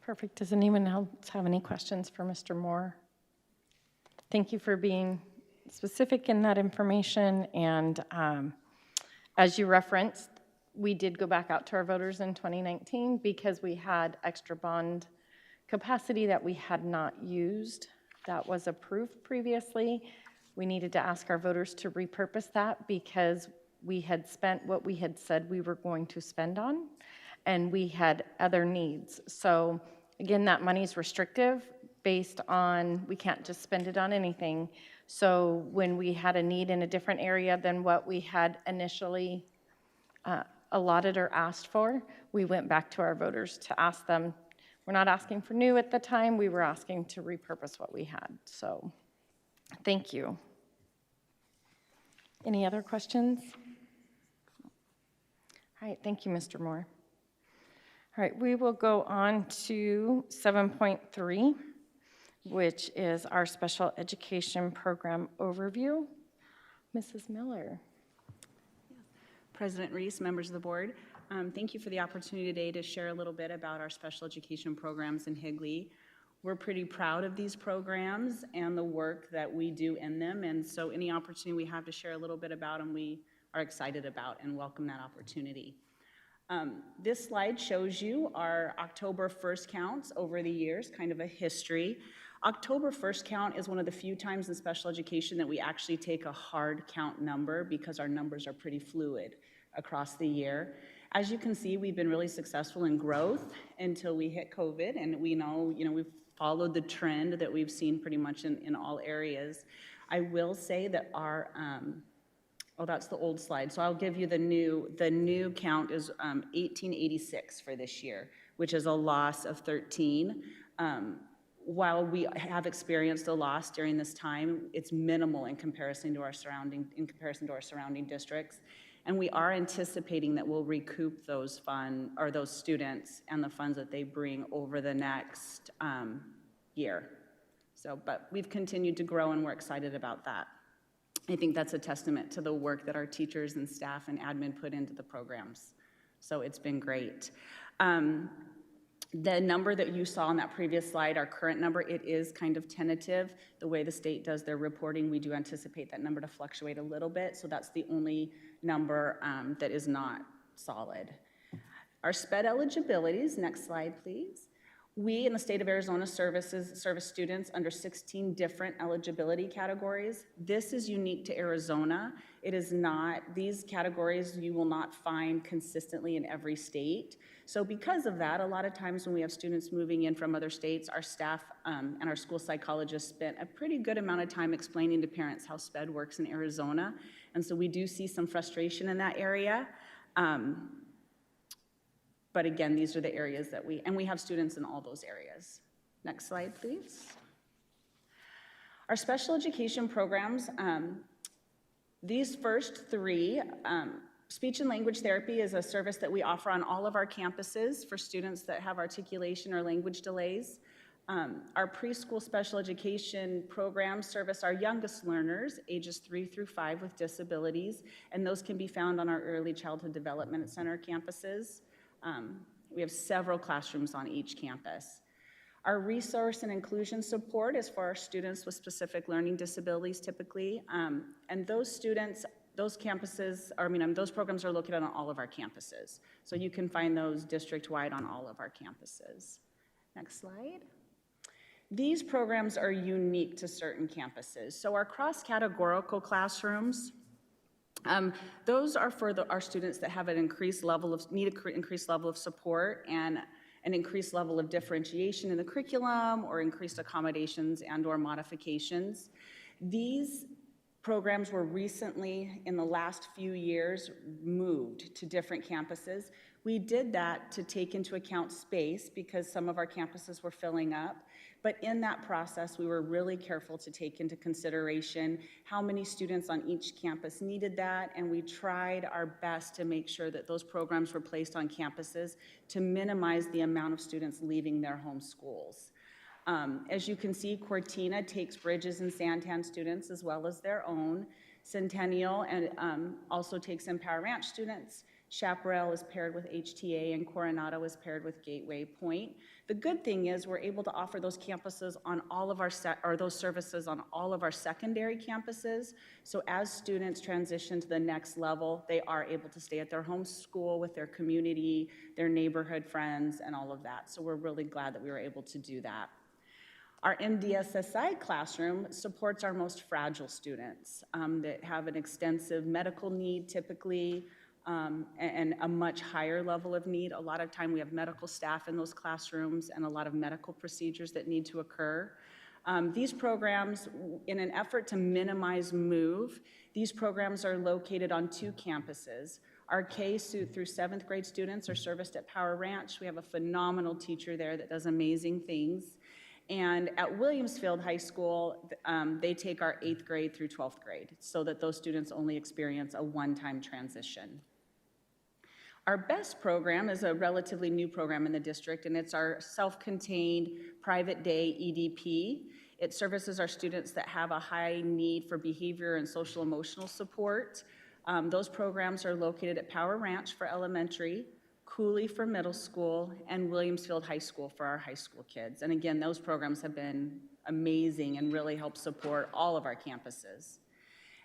Perfect. Does anyone else have any questions for Mr. Moore? Thank you for being specific in that information. And as you referenced, we did go back out to our voters in 2019 because we had extra bond capacity that we had not used. That was approved previously. We needed to ask our voters to repurpose that because we had spent what we had said we were going to spend on, and we had other needs. So again, that money is restrictive based on, we can't just spend it on anything. So when we had a need in a different area than what we had initially allotted or asked for, we went back to our voters to ask them. We're not asking for new at the time, we were asking to repurpose what we had. So thank you. Any other questions? All right, thank you, Mr. Moore. All right, we will go on to 7.3, which is our special education program overview. Mrs. Miller. President Reese, members of the board, thank you for the opportunity today to share a little bit about our special education programs in Higley. We're pretty proud of these programs and the work that we do in them, and so any opportunity we have to share a little bit about them, we are excited about and welcome that opportunity. This slide shows you our October 1st counts over the years, kind of a history. October 1st count is one of the few times in special education that we actually take a hard count number because our numbers are pretty fluid across the year. As you can see, we've been really successful in growth until we hit COVID, and we know, we've followed the trend that we've seen pretty much in all areas. I will say that our, oh, that's the old slide, so I'll give you the new count is 1886 for this year, which is a loss of 13. While we have experienced a loss during this time, it's minimal in comparison to our surrounding districts. And we are anticipating that we'll recoup those funds, or those students and the funds that they bring over the next year. So, but we've continued to grow and we're excited about that. I think that's a testament to the work that our teachers and staff and admin put into the programs. So it's been great. The number that you saw on that previous slide, our current number, it is kind of tentative. The way the state does their reporting, we do anticipate that number to fluctuate a little bit, so that's the only number that is not solid. Our SpED eligibilities, next slide please. We in the state of Arizona service students under 16 different eligibility categories. This is unique to Arizona. It is not, these categories you will not find consistently in every state. So because of that, a lot of times when we have students moving in from other states, our staff and our school psychologists spent a pretty good amount of time explaining to parents how SpED works in Arizona. And so we do see some frustration in that area. But again, these are the areas that we have students in all those areas. Next slide, please. Our special education programs, these first three, speech and language therapy is a service that we offer on all of our campuses for students that have articulation or language delays. Our preschool special education programs service our youngest learners, ages 3 through 5 with disabilities, and those can be found on our Early Childhood Development Center campuses. We have several classrooms on each campus. Our resource and inclusion support is for our students with specific learning disabilities typically, and those students, those programs are located on all of our campuses. So you can find those district-wide on all of our campuses. Next slide. These programs are unique to certain campuses. So our cross-categorical classrooms, those are for our students that have an increased level of, need an increased level of support and an increased level of differentiation in the curriculum or increased accommodations and or modifications. These Programs were recently, in the last few years, moved to different campuses. We did that to take into account space because some of our campuses were filling up. But in that process, we were really careful to take into consideration how many students on each campus needed that, and we tried our best to make sure that those programs were placed on campuses to minimize the amount of students leaving their home schools. As you can see, Cortina takes Bridges and Santan students as well as their own. Centennial and also takes Empower Ranch students. Chaparral is paired with HTA, and Coronado is paired with Gateway Point. The good thing is we're able to offer those campuses on all of our those services on all of our secondary campuses. So as students transition to the next level, they are able to stay at their home school with their community, their neighborhood friends, and all of that. So we're really glad that we were able to do that. Our MDSSI classroom supports our most fragile students that have an extensive medical need typically, and a much higher level of need. A lot of time we have medical staff in those classrooms and a lot of medical procedures that need to occur. These programs, in an effort to minimize move, these programs are located on 2 campuses. Our K through 7th grade students are serviced at Power Ranch. We have a phenomenal teacher there that does amazing things. And at Williamsfield High School, they take our 8th grade through 12th grade so that those students only experience a one-time transition. Our BEST program is a relatively new program in the district, and it's our self-contained private day EDP. It services our students that have a high need for behavior and social emotional support. Those programs are located at Power Ranch for elementary, Cooley for middle school, and Williamsfield High School for our high school kids. And again, those programs have been amazing and really help support all of our campuses.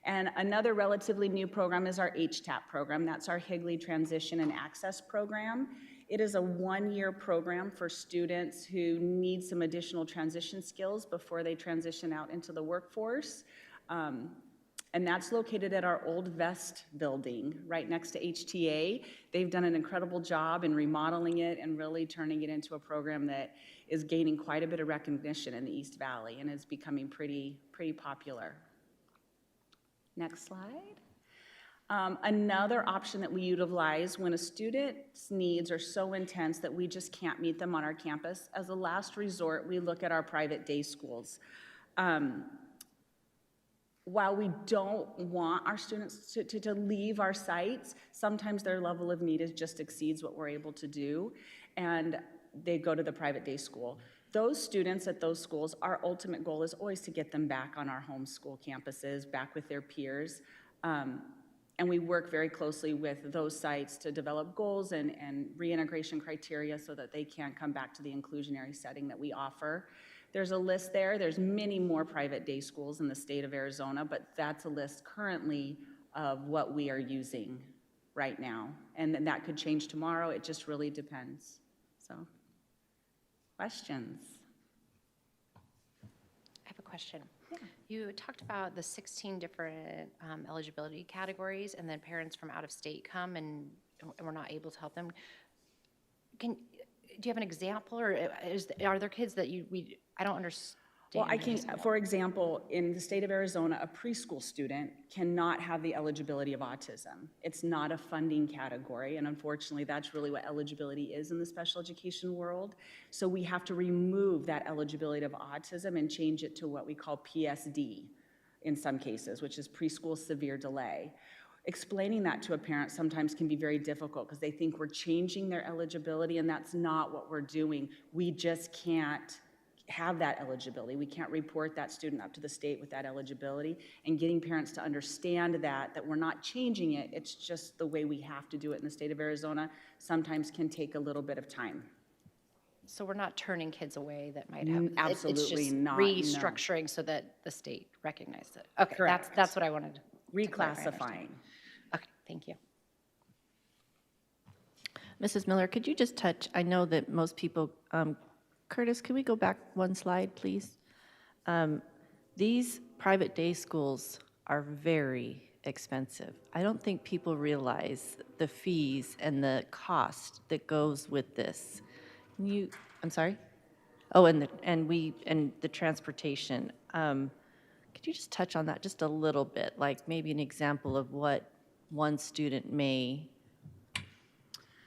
And another relatively new program is our HTAP program. That's our Higley Transition and Access Program. It is a 1-year program for students who need some additional transition skills before they transition out into the workforce. And that's located at our old Vest building right next to HTA. They've done an incredible job in remodeling it and really turning it into a program that is gaining quite a bit of recognition in the East Valley and is becoming pretty popular. Next slide. Another option that we utilize when a student's needs are so intense that we just can't meet them on our campus, as a last resort, we look at our private day schools. While we don't want our students to leave our sites, sometimes their level of need just exceeds what we're able to do, and they go to the private day school. Those students at those schools, our ultimate goal is always to get them back on our homeschool campuses, back with their peers, and we work very closely with those sites to develop goals and reintegration criteria so that they can come back to the inclusionary setting that we offer. There's a list there. There's many more private day schools in the state of Arizona, but that's a list currently of what we are using right now. And then that could change tomorrow. It just really depends. So, questions? I have a question. Yeah. You talked about the 16 different eligibility categories, and then parents from out of state come and we're not able to help them. Do you have an example, or are there kids that I don't understand? Well, I can, for example, in the state of Arizona, a preschool student cannot have the eligibility of autism. It's not a funding category, and unfortunately, that's really what eligibility is in the special education world. So we have to remove that eligibility of autism and change it to what we call PSD in some cases, which is preschool severe delay. Explaining that to a parent sometimes can be very difficult because they think we're changing their eligibility, and that's not what we're doing. We just can't have that eligibility. We can't report that student up to the state with that eligibility, and getting parents to understand that we're not changing it, it's just the way we have to do it in the state of Arizona, sometimes can take a little bit of time. So we're not turning kids away that might have. Absolutely not. It's just restructuring so that the state recognizes it. Okay, Correct. That's what I wanted. Reclassifying. Okay, thank you. Mrs. Miller, could you just touch, I know that most people, Curtis, can we go back one slide, please? These private day schools are very expensive. I don't think people realize the fees and the cost that goes with this. Can you, I'm sorry? Oh, and the transportation. Could Could you just touch on that just a little bit, like maybe an example of what one student may?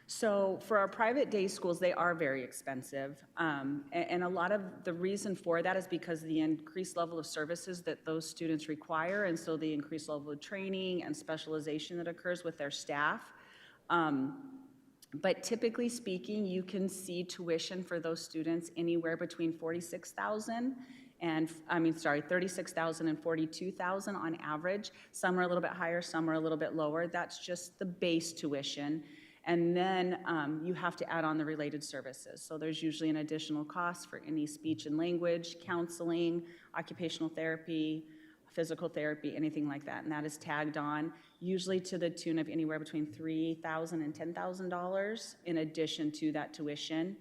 So for our private day schools, they are very expensive. And a lot of the reason for that is because the increased level of services that those students require, and so the increased level of training and specialization that occurs with their staff. But typically speaking, you can see tuition for those students anywhere between $36,000 and, $36,000 and $42,000 on average. Some are a little bit higher, some are a little bit lower. That's just the base tuition. And then you have to add on the related services. So there's usually an additional cost for any speech and language, counseling, occupational therapy, physical therapy, anything like that. And that is tagged on, usually to the tune of anywhere between $3,000 and $10,000 in addition to that tuition.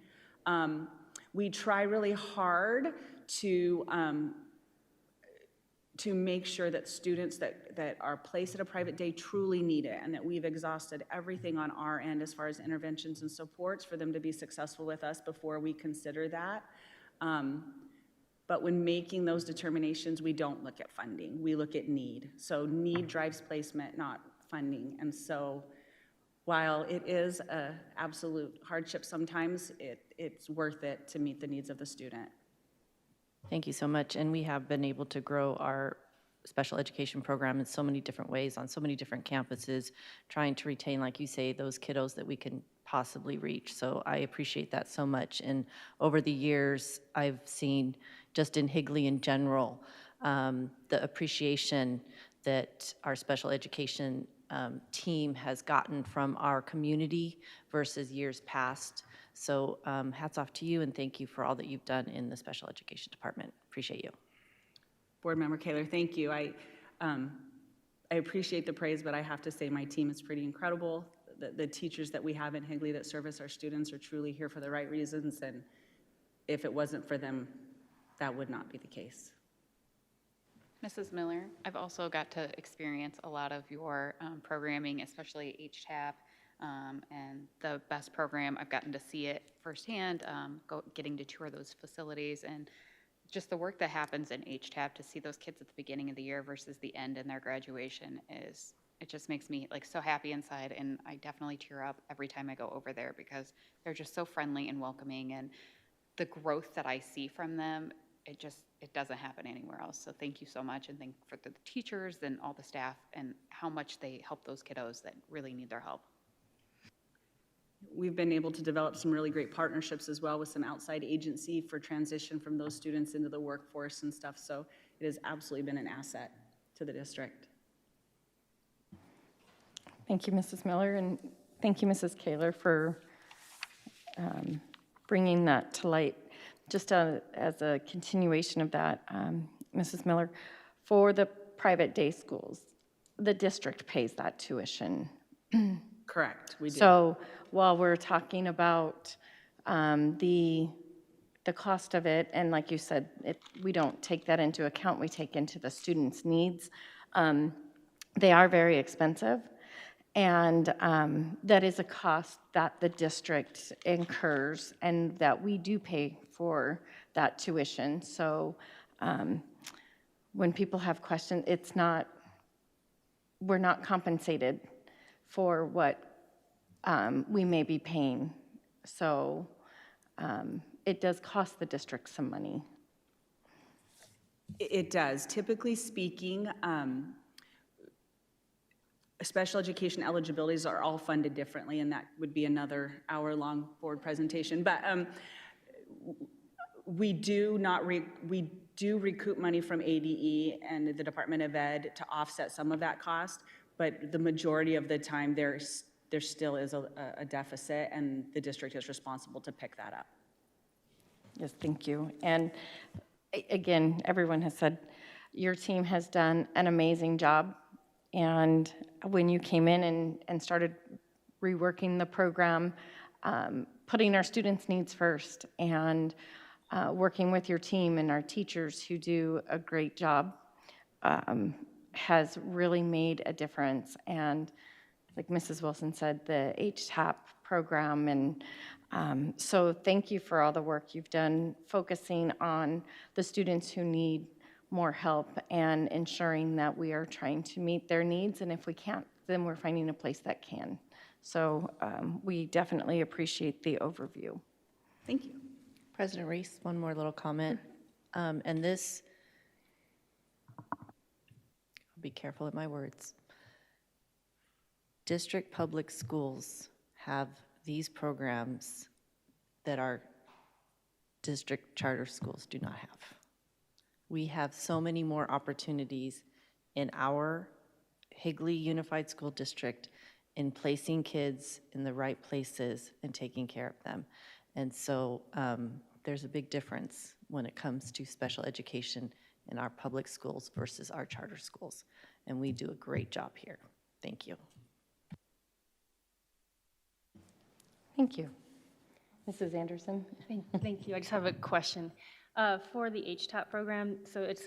We try really hard to make sure that students that are placed at a private day truly need it, and that we've exhausted everything on our end as far as interventions and supports for them to be successful with us before we consider that. But when making those determinations, we don't look at funding, we look at need. So need drives placement, not funding. And so while it is an absolute hardship sometimes, it's worth it to meet the needs of the student. Thank you so much. And we have been able to grow our special education program in so many different ways on so many different campuses, trying to retain, like you say, those kiddos that we can possibly reach. So I appreciate that so much. And over the years, I've seen just in Higley in general, the appreciation that our special education team has gotten from our community versus years past. So hats off to you, and thank you for all that you've done in the special education department. Appreciate you. Board Member Kaler, thank you. I appreciate the praise, but I have to say my team is pretty incredible. The teachers that we have in Higley that service our students are truly here for the right reasons, and if it wasn't for them, that would not be the case. Mrs. Miller, I've also got to experience a lot of your programming, especially HTAP, and the best program. I've gotten to see it firsthand, getting to tour those facilities, and just the work that happens in HTAP to see those kids at the beginning of the year versus the end in their graduation it just makes me like so happy inside, and I definitely tear up every time I go over there because they're just so friendly and welcoming, and the growth that I see from them, it doesn't happen anywhere else. So thank you so much, and thank for the teachers and all the staff and how much they help those kiddos that really need their help. We've been able to develop some really great partnerships as well with some outside agency for transition from those students into the workforce and stuff. So it has absolutely been an asset to the district. Thank you, Mrs. Miller, and thank you, Mrs. Kaler, for bringing that to light. Just as a continuation of that, Mrs. Miller, for the private day schools, the district pays that tuition. Correct, we do. So while we're talking about the cost of it, and like you said, we don't take that into account, we take into the students' needs. They are very expensive, and that is a cost that the district incurs and that we do pay for that tuition. So when people have questions, we're not compensated for what we may be paying. So it does cost the district some money. It does. Typically speaking, special education eligibilities are all funded differently, and that would be another hour-long board presentation. But we do recoup money from ADE and the Department of Ed to offset some of that cost, but the majority of the time there still is a deficit, and the district is responsible to pick that up. Yes, thank you. And again, everyone has said your team has done an amazing job. And when you came in and started reworking the program, putting our students' needs first, and working with your team and our teachers who do a great job, has really made a difference. And like Mrs. Wilson said, the HTAP program, and so thank you for all the work you've done focusing on the students who need more help and ensuring that we are trying to meet their needs. And if we can't, then we're finding a place that can. So we definitely appreciate the overview. Thank you. President Reese, one more little comment. And this, I'll be careful with my words. District public schools have these programs that our district charter schools do not have. We have so many more opportunities in our Higley Unified School District in placing kids in the right places and taking care of them. And so there's a big difference when it comes to special education in our public schools versus our charter schools. And we do a great job here. Thank you. Thank you. Mrs. Anderson? Thank you. I just have a question. For the HTAP program, so it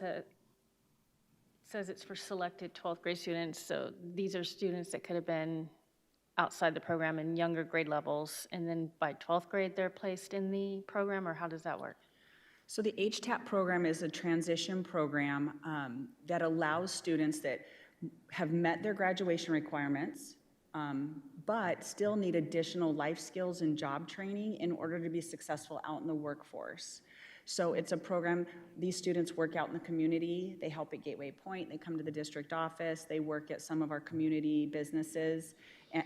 says it's for selected 12th grade students. So these are students that could have been outside the program in younger grade levels, and then by 12th grade, they're placed in the program, or how does that work? So the HTAP program is a transition program that allows students that have met their graduation requirements, but still need additional life skills and job training in order to be successful out in the workforce. So it's a program, these students work out in the community, they help at Gateway Point, they come to the district office, they work at some of our community businesses,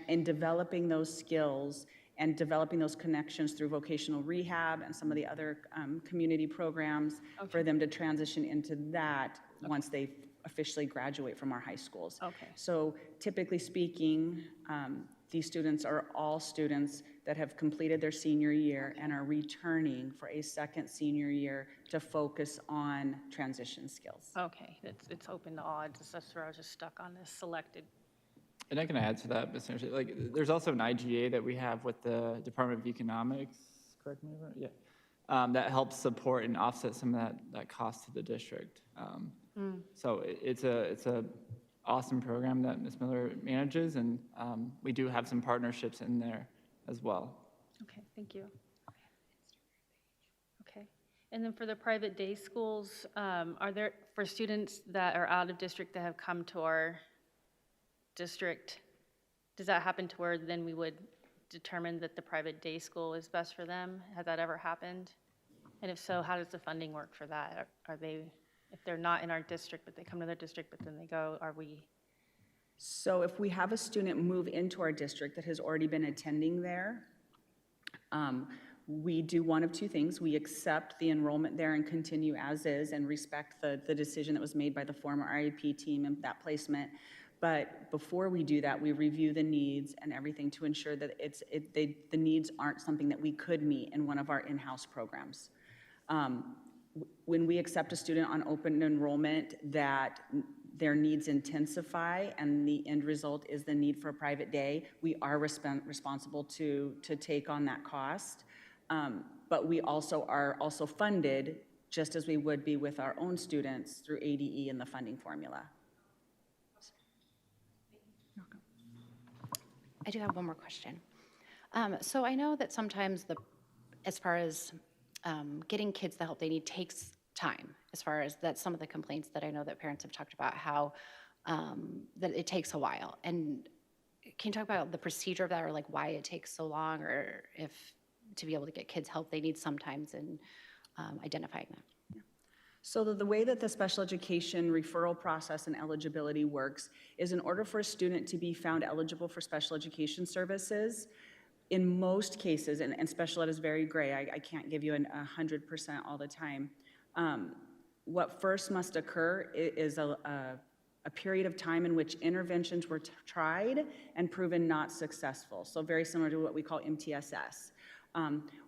and developing those skills and developing those connections through vocational rehab and some of the other community programs for them to transition into that once they officially graduate from our high schools. Okay. So typically speaking, these students are all students that have completed their senior year and are returning for a second senior year to focus on transition skills. Okay, it's open to all. That's where I was just stuck on this selected. And I can add to that, essentially, like, there's also an IGA that we have with the Department of Economics, correct me if I'm wrong? Yeah. That helps support and offset some of that cost to the district. So it's a awesome program that Ms. Miller manages, and we do have some partnerships in there as well. Okay, thank you. Okay, and then for the private day schools, are there, for students that are out of district that have come to our district, does that happen to where then we would determine that the private day school is best for them? Has that ever happened? And if so, how does the funding work for that? Are they, if they're not in our district, but they come to their district, but then they go, are we? So if we have a student move into our district that has already been attending there, we do one of two things. We accept the enrollment there and continue as is and respect the decision that was made by the former IEP team and that placement. But before we do that, we review the needs and everything to ensure that the needs aren't something that we could meet in one of our in-house programs. When we accept a student on open enrollment that their needs intensify and the end result is the need for a private day, we are responsible to take on that cost. But we also are also funded just as we would be with our own students through ADE and the funding formula. I do have one more question. So I know that sometimes as far as getting kids the help they need takes time, as far as that's some of the complaints that I know that parents have talked about, how that it takes a while. And can you talk about the procedure of that, or like why it takes so long, or if to be able to get kids help they need sometimes, and identifying that? So the way that the special education referral process and eligibility works is in order for a student to be found eligible for special education services, in most cases, and special ed is very gray, I can't give you 100% all the time, what first must occur is a period of time in which interventions were tried and proven not successful. So very similar to what we call MTSS.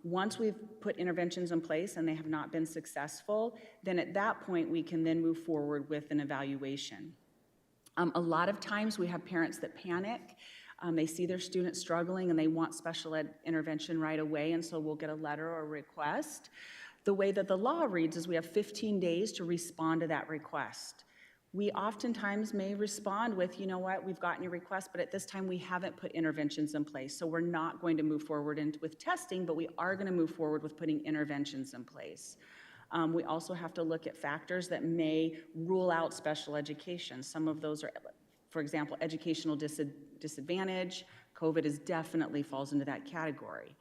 Once we've put interventions in place and they have not been successful, then at that point we can then move forward with an evaluation. A lot of times we have parents that panic. They see their student struggling and they want special ed intervention right away, and so we'll get a letter or a request. The way that the law reads is we have 15 days to respond to that request. We oftentimes may respond with, you know what, we've gotten your request, but at this time we haven't put interventions in place, so we're not going to move forward with testing, but we are going to move forward with putting interventions in place. We also have to look at factors that may rule out special education. Some of those are, for example, educational disadvantage. COVID definitely falls into that category.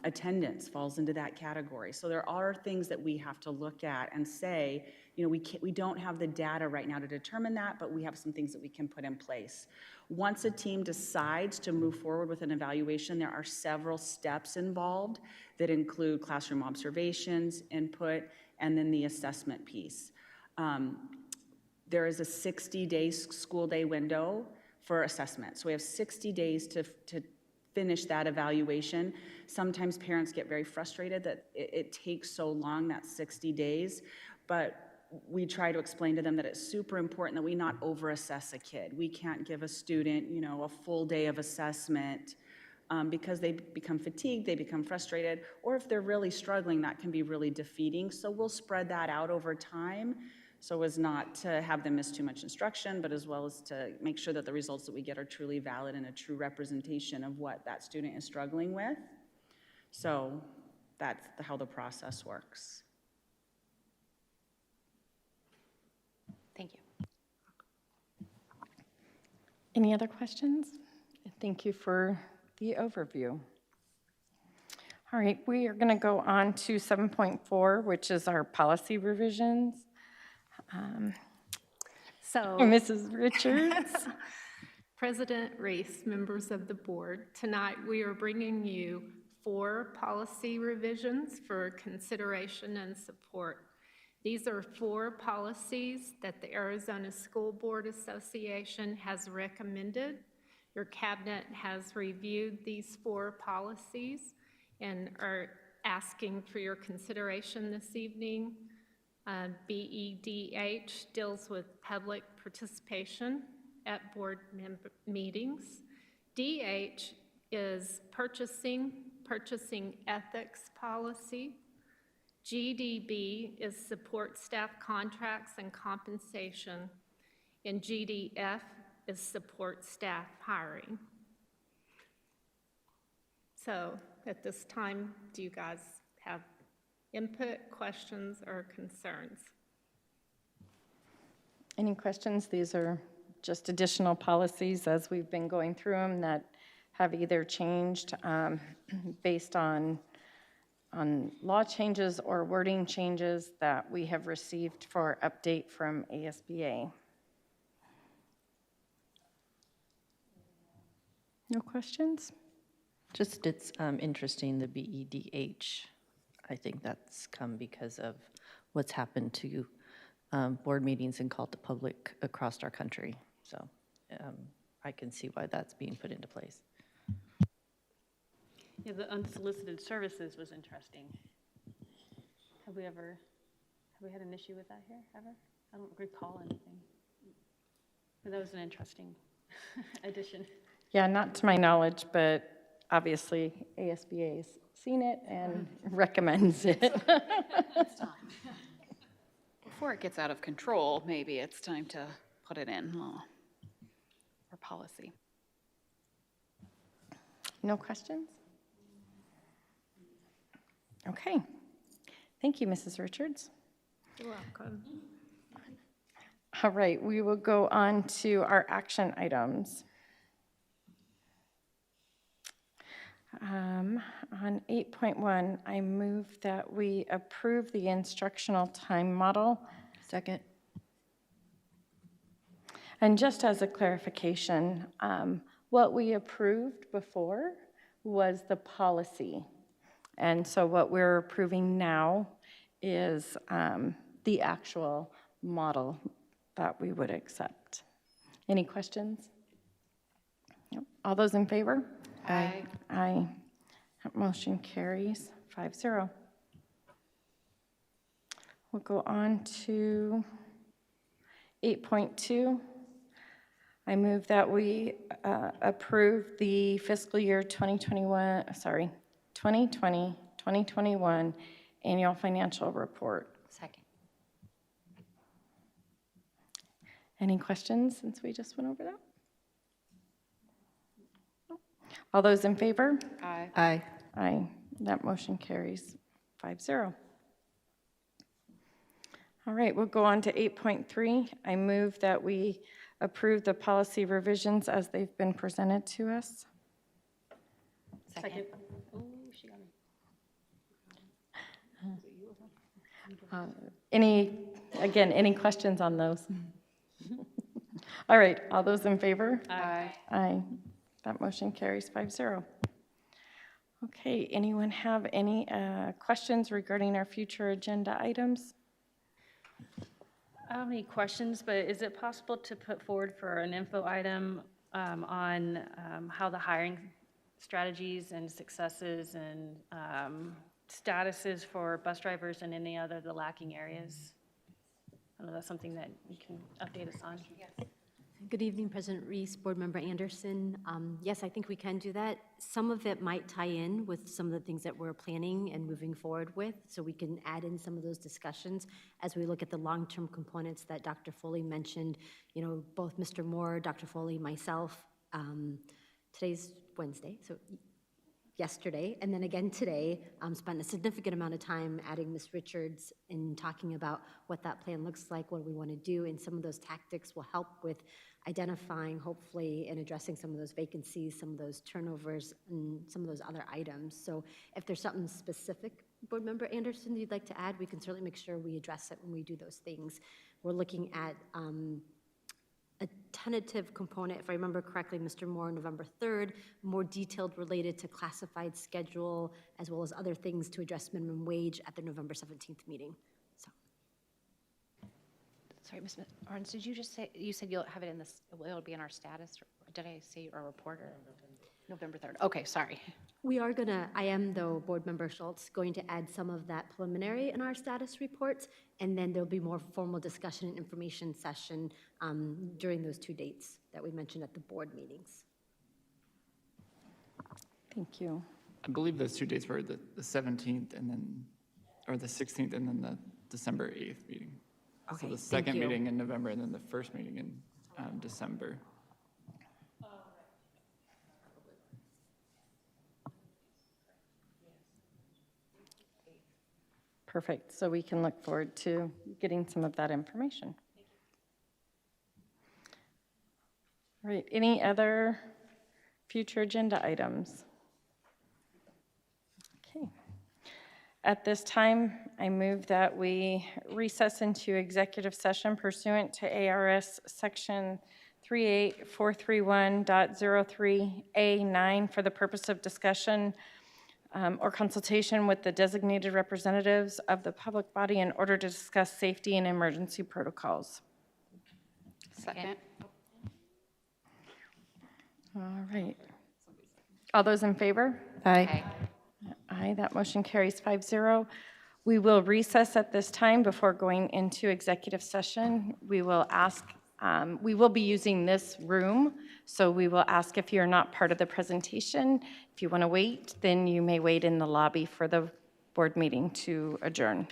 Attendance falls into that category. So there are things that we have to look at and say, you know, we don't have the data right now to determine that, but we have some things that we can put in place. Once a team decides to move forward with an evaluation, there are several steps involved that include classroom observations, input, and then the assessment piece. There is a 60-day school day window for assessment. So we have 60 days to finish that evaluation. Sometimes parents get very frustrated that it takes so long, that 60 days, but we try to explain to them that it's super important that we not over-assess a kid. We can't give a student, you know, a full day of assessment because they become fatigued, they become frustrated, or if they're really struggling, that can be really defeating. So we'll spread that out over time so as not to have them miss too much instruction, but as well as to make sure that the results that we get are truly valid and a true representation of what that student is struggling with. So that's how the process works. Thank you. Any other questions? Thank you for the overview. All right, we are going to go on to 7.4, which is our policy revisions. So, Mrs. Richards. President Reese, members of the board, tonight we are bringing you 4 policy revisions for consideration and support. These are 4 policies that the Arizona School Board Association has recommended. Your cabinet has reviewed these 4 policies and are asking for your consideration this evening. BEDH deals with public participation at board meetings. DH is purchasing ethics policy. GDB is support staff contracts and compensation. And GDF is support staff hiring. So at this time, do you guys have input, questions, or concerns? Any questions? These are just additional policies as we've been going through them that have either changed based on law changes or wording changes that we have received for update from ASBA. No questions? Just, it's interesting, the BEDH. I think that's come because of what's happened to board meetings and called to public across our country. So I can see why that's being put into place. Yeah, the unsolicited services was interesting. Have we had an issue with that here, ever? I don't recall anything. But that was an interesting addition. Yeah, not to my knowledge, but obviously ASBA's seen it and recommends it. It's time. Before it gets out of control, maybe it's time to put it in law or policy. No questions? Okay. Thank you, Mrs. Richards. You're welcome. All right, we will go on to our action items. On 8.1, I move that we approve the instructional time model. Second. And just as a clarification, what we approved before was the policy. And so what we're approving now is the actual model that we would accept. Any questions? Nope. All those in favor? Aye. Aye. That motion carries 5-0. We'll go on to 8.2. I move that we approve the fiscal year 2020-2021 annual financial report. Second. Any questions since we just went over that? All those in favor? Aye. Aye. Aye. That motion carries 5-0. All right, we'll go on to 8.3. I move that we approve the policy revisions as they've been presented to us. Second. Any questions on those? All right, all those in favor? Aye. Aye. That motion carries 5-0. Okay, anyone have any questions regarding our future agenda items? I don't have any questions, but is it possible to put forward for an info item on how the hiring strategies and successes and statuses for bus drivers and any other the lacking areas? I don't know, that's something that you can update us on. Good evening, President Reese, Board Member Anderson. Yes, I think we can do that. Some of it might tie in with some of the things that we're planning and moving forward with, so we can add in some of those discussions as we look at the long-term components that Dr. Foley mentioned. You know, both Mr. Moore, Dr. Foley, myself. Today's Wednesday, so yesterday, and then again today, spent a significant amount of time adding Ms. Richards in talking about what that plan looks like, what we want to do, and some of those tactics will help with identifying, hopefully, and addressing some of those vacancies, some of those turnovers, and some of those other items. So if there's something specific, Board Member Anderson, you'd like to add, we can certainly make sure we address it when we do those things. We're looking at a tentative component, if I remember correctly, Mr. Moore, November 3rd, more detailed related to classified schedule, as well as other things to address minimum wage at the November 17th meeting. So. Sorry, Ms. Arns, did you just say, you said you'll have it in this, it'll be in our status, or did I say our report, or November 3rd? Okay, sorry. We are I am though, Board Member Schultz, going to add some of that preliminary in our status reports, and then there'll be more formal discussion and information session during those 2 dates that we mentioned at the board meetings. Thank you. I believe those 2 dates were the 17th and then, or the 16th and then the December 8th meeting. Okay, So the thank second you. meeting in November and then the first meeting in December. Perfect. So we can look forward to getting some of that information. All right. Any other future agenda items? Okay. At this time, I move that we recess into executive session pursuant to ARS Section 38431.03A9 for the purpose of discussion or consultation with the designated representatives of the public body in order to discuss safety and emergency protocols. Second. All right. All those in favor? Aye. Aye, that motion carries 5-0. We will recess at this time before going into executive session. We will we will be using this room, so we will ask if you're not part of the presentation. If you want to wait, then you may wait in the lobby for the board meeting to adjourn.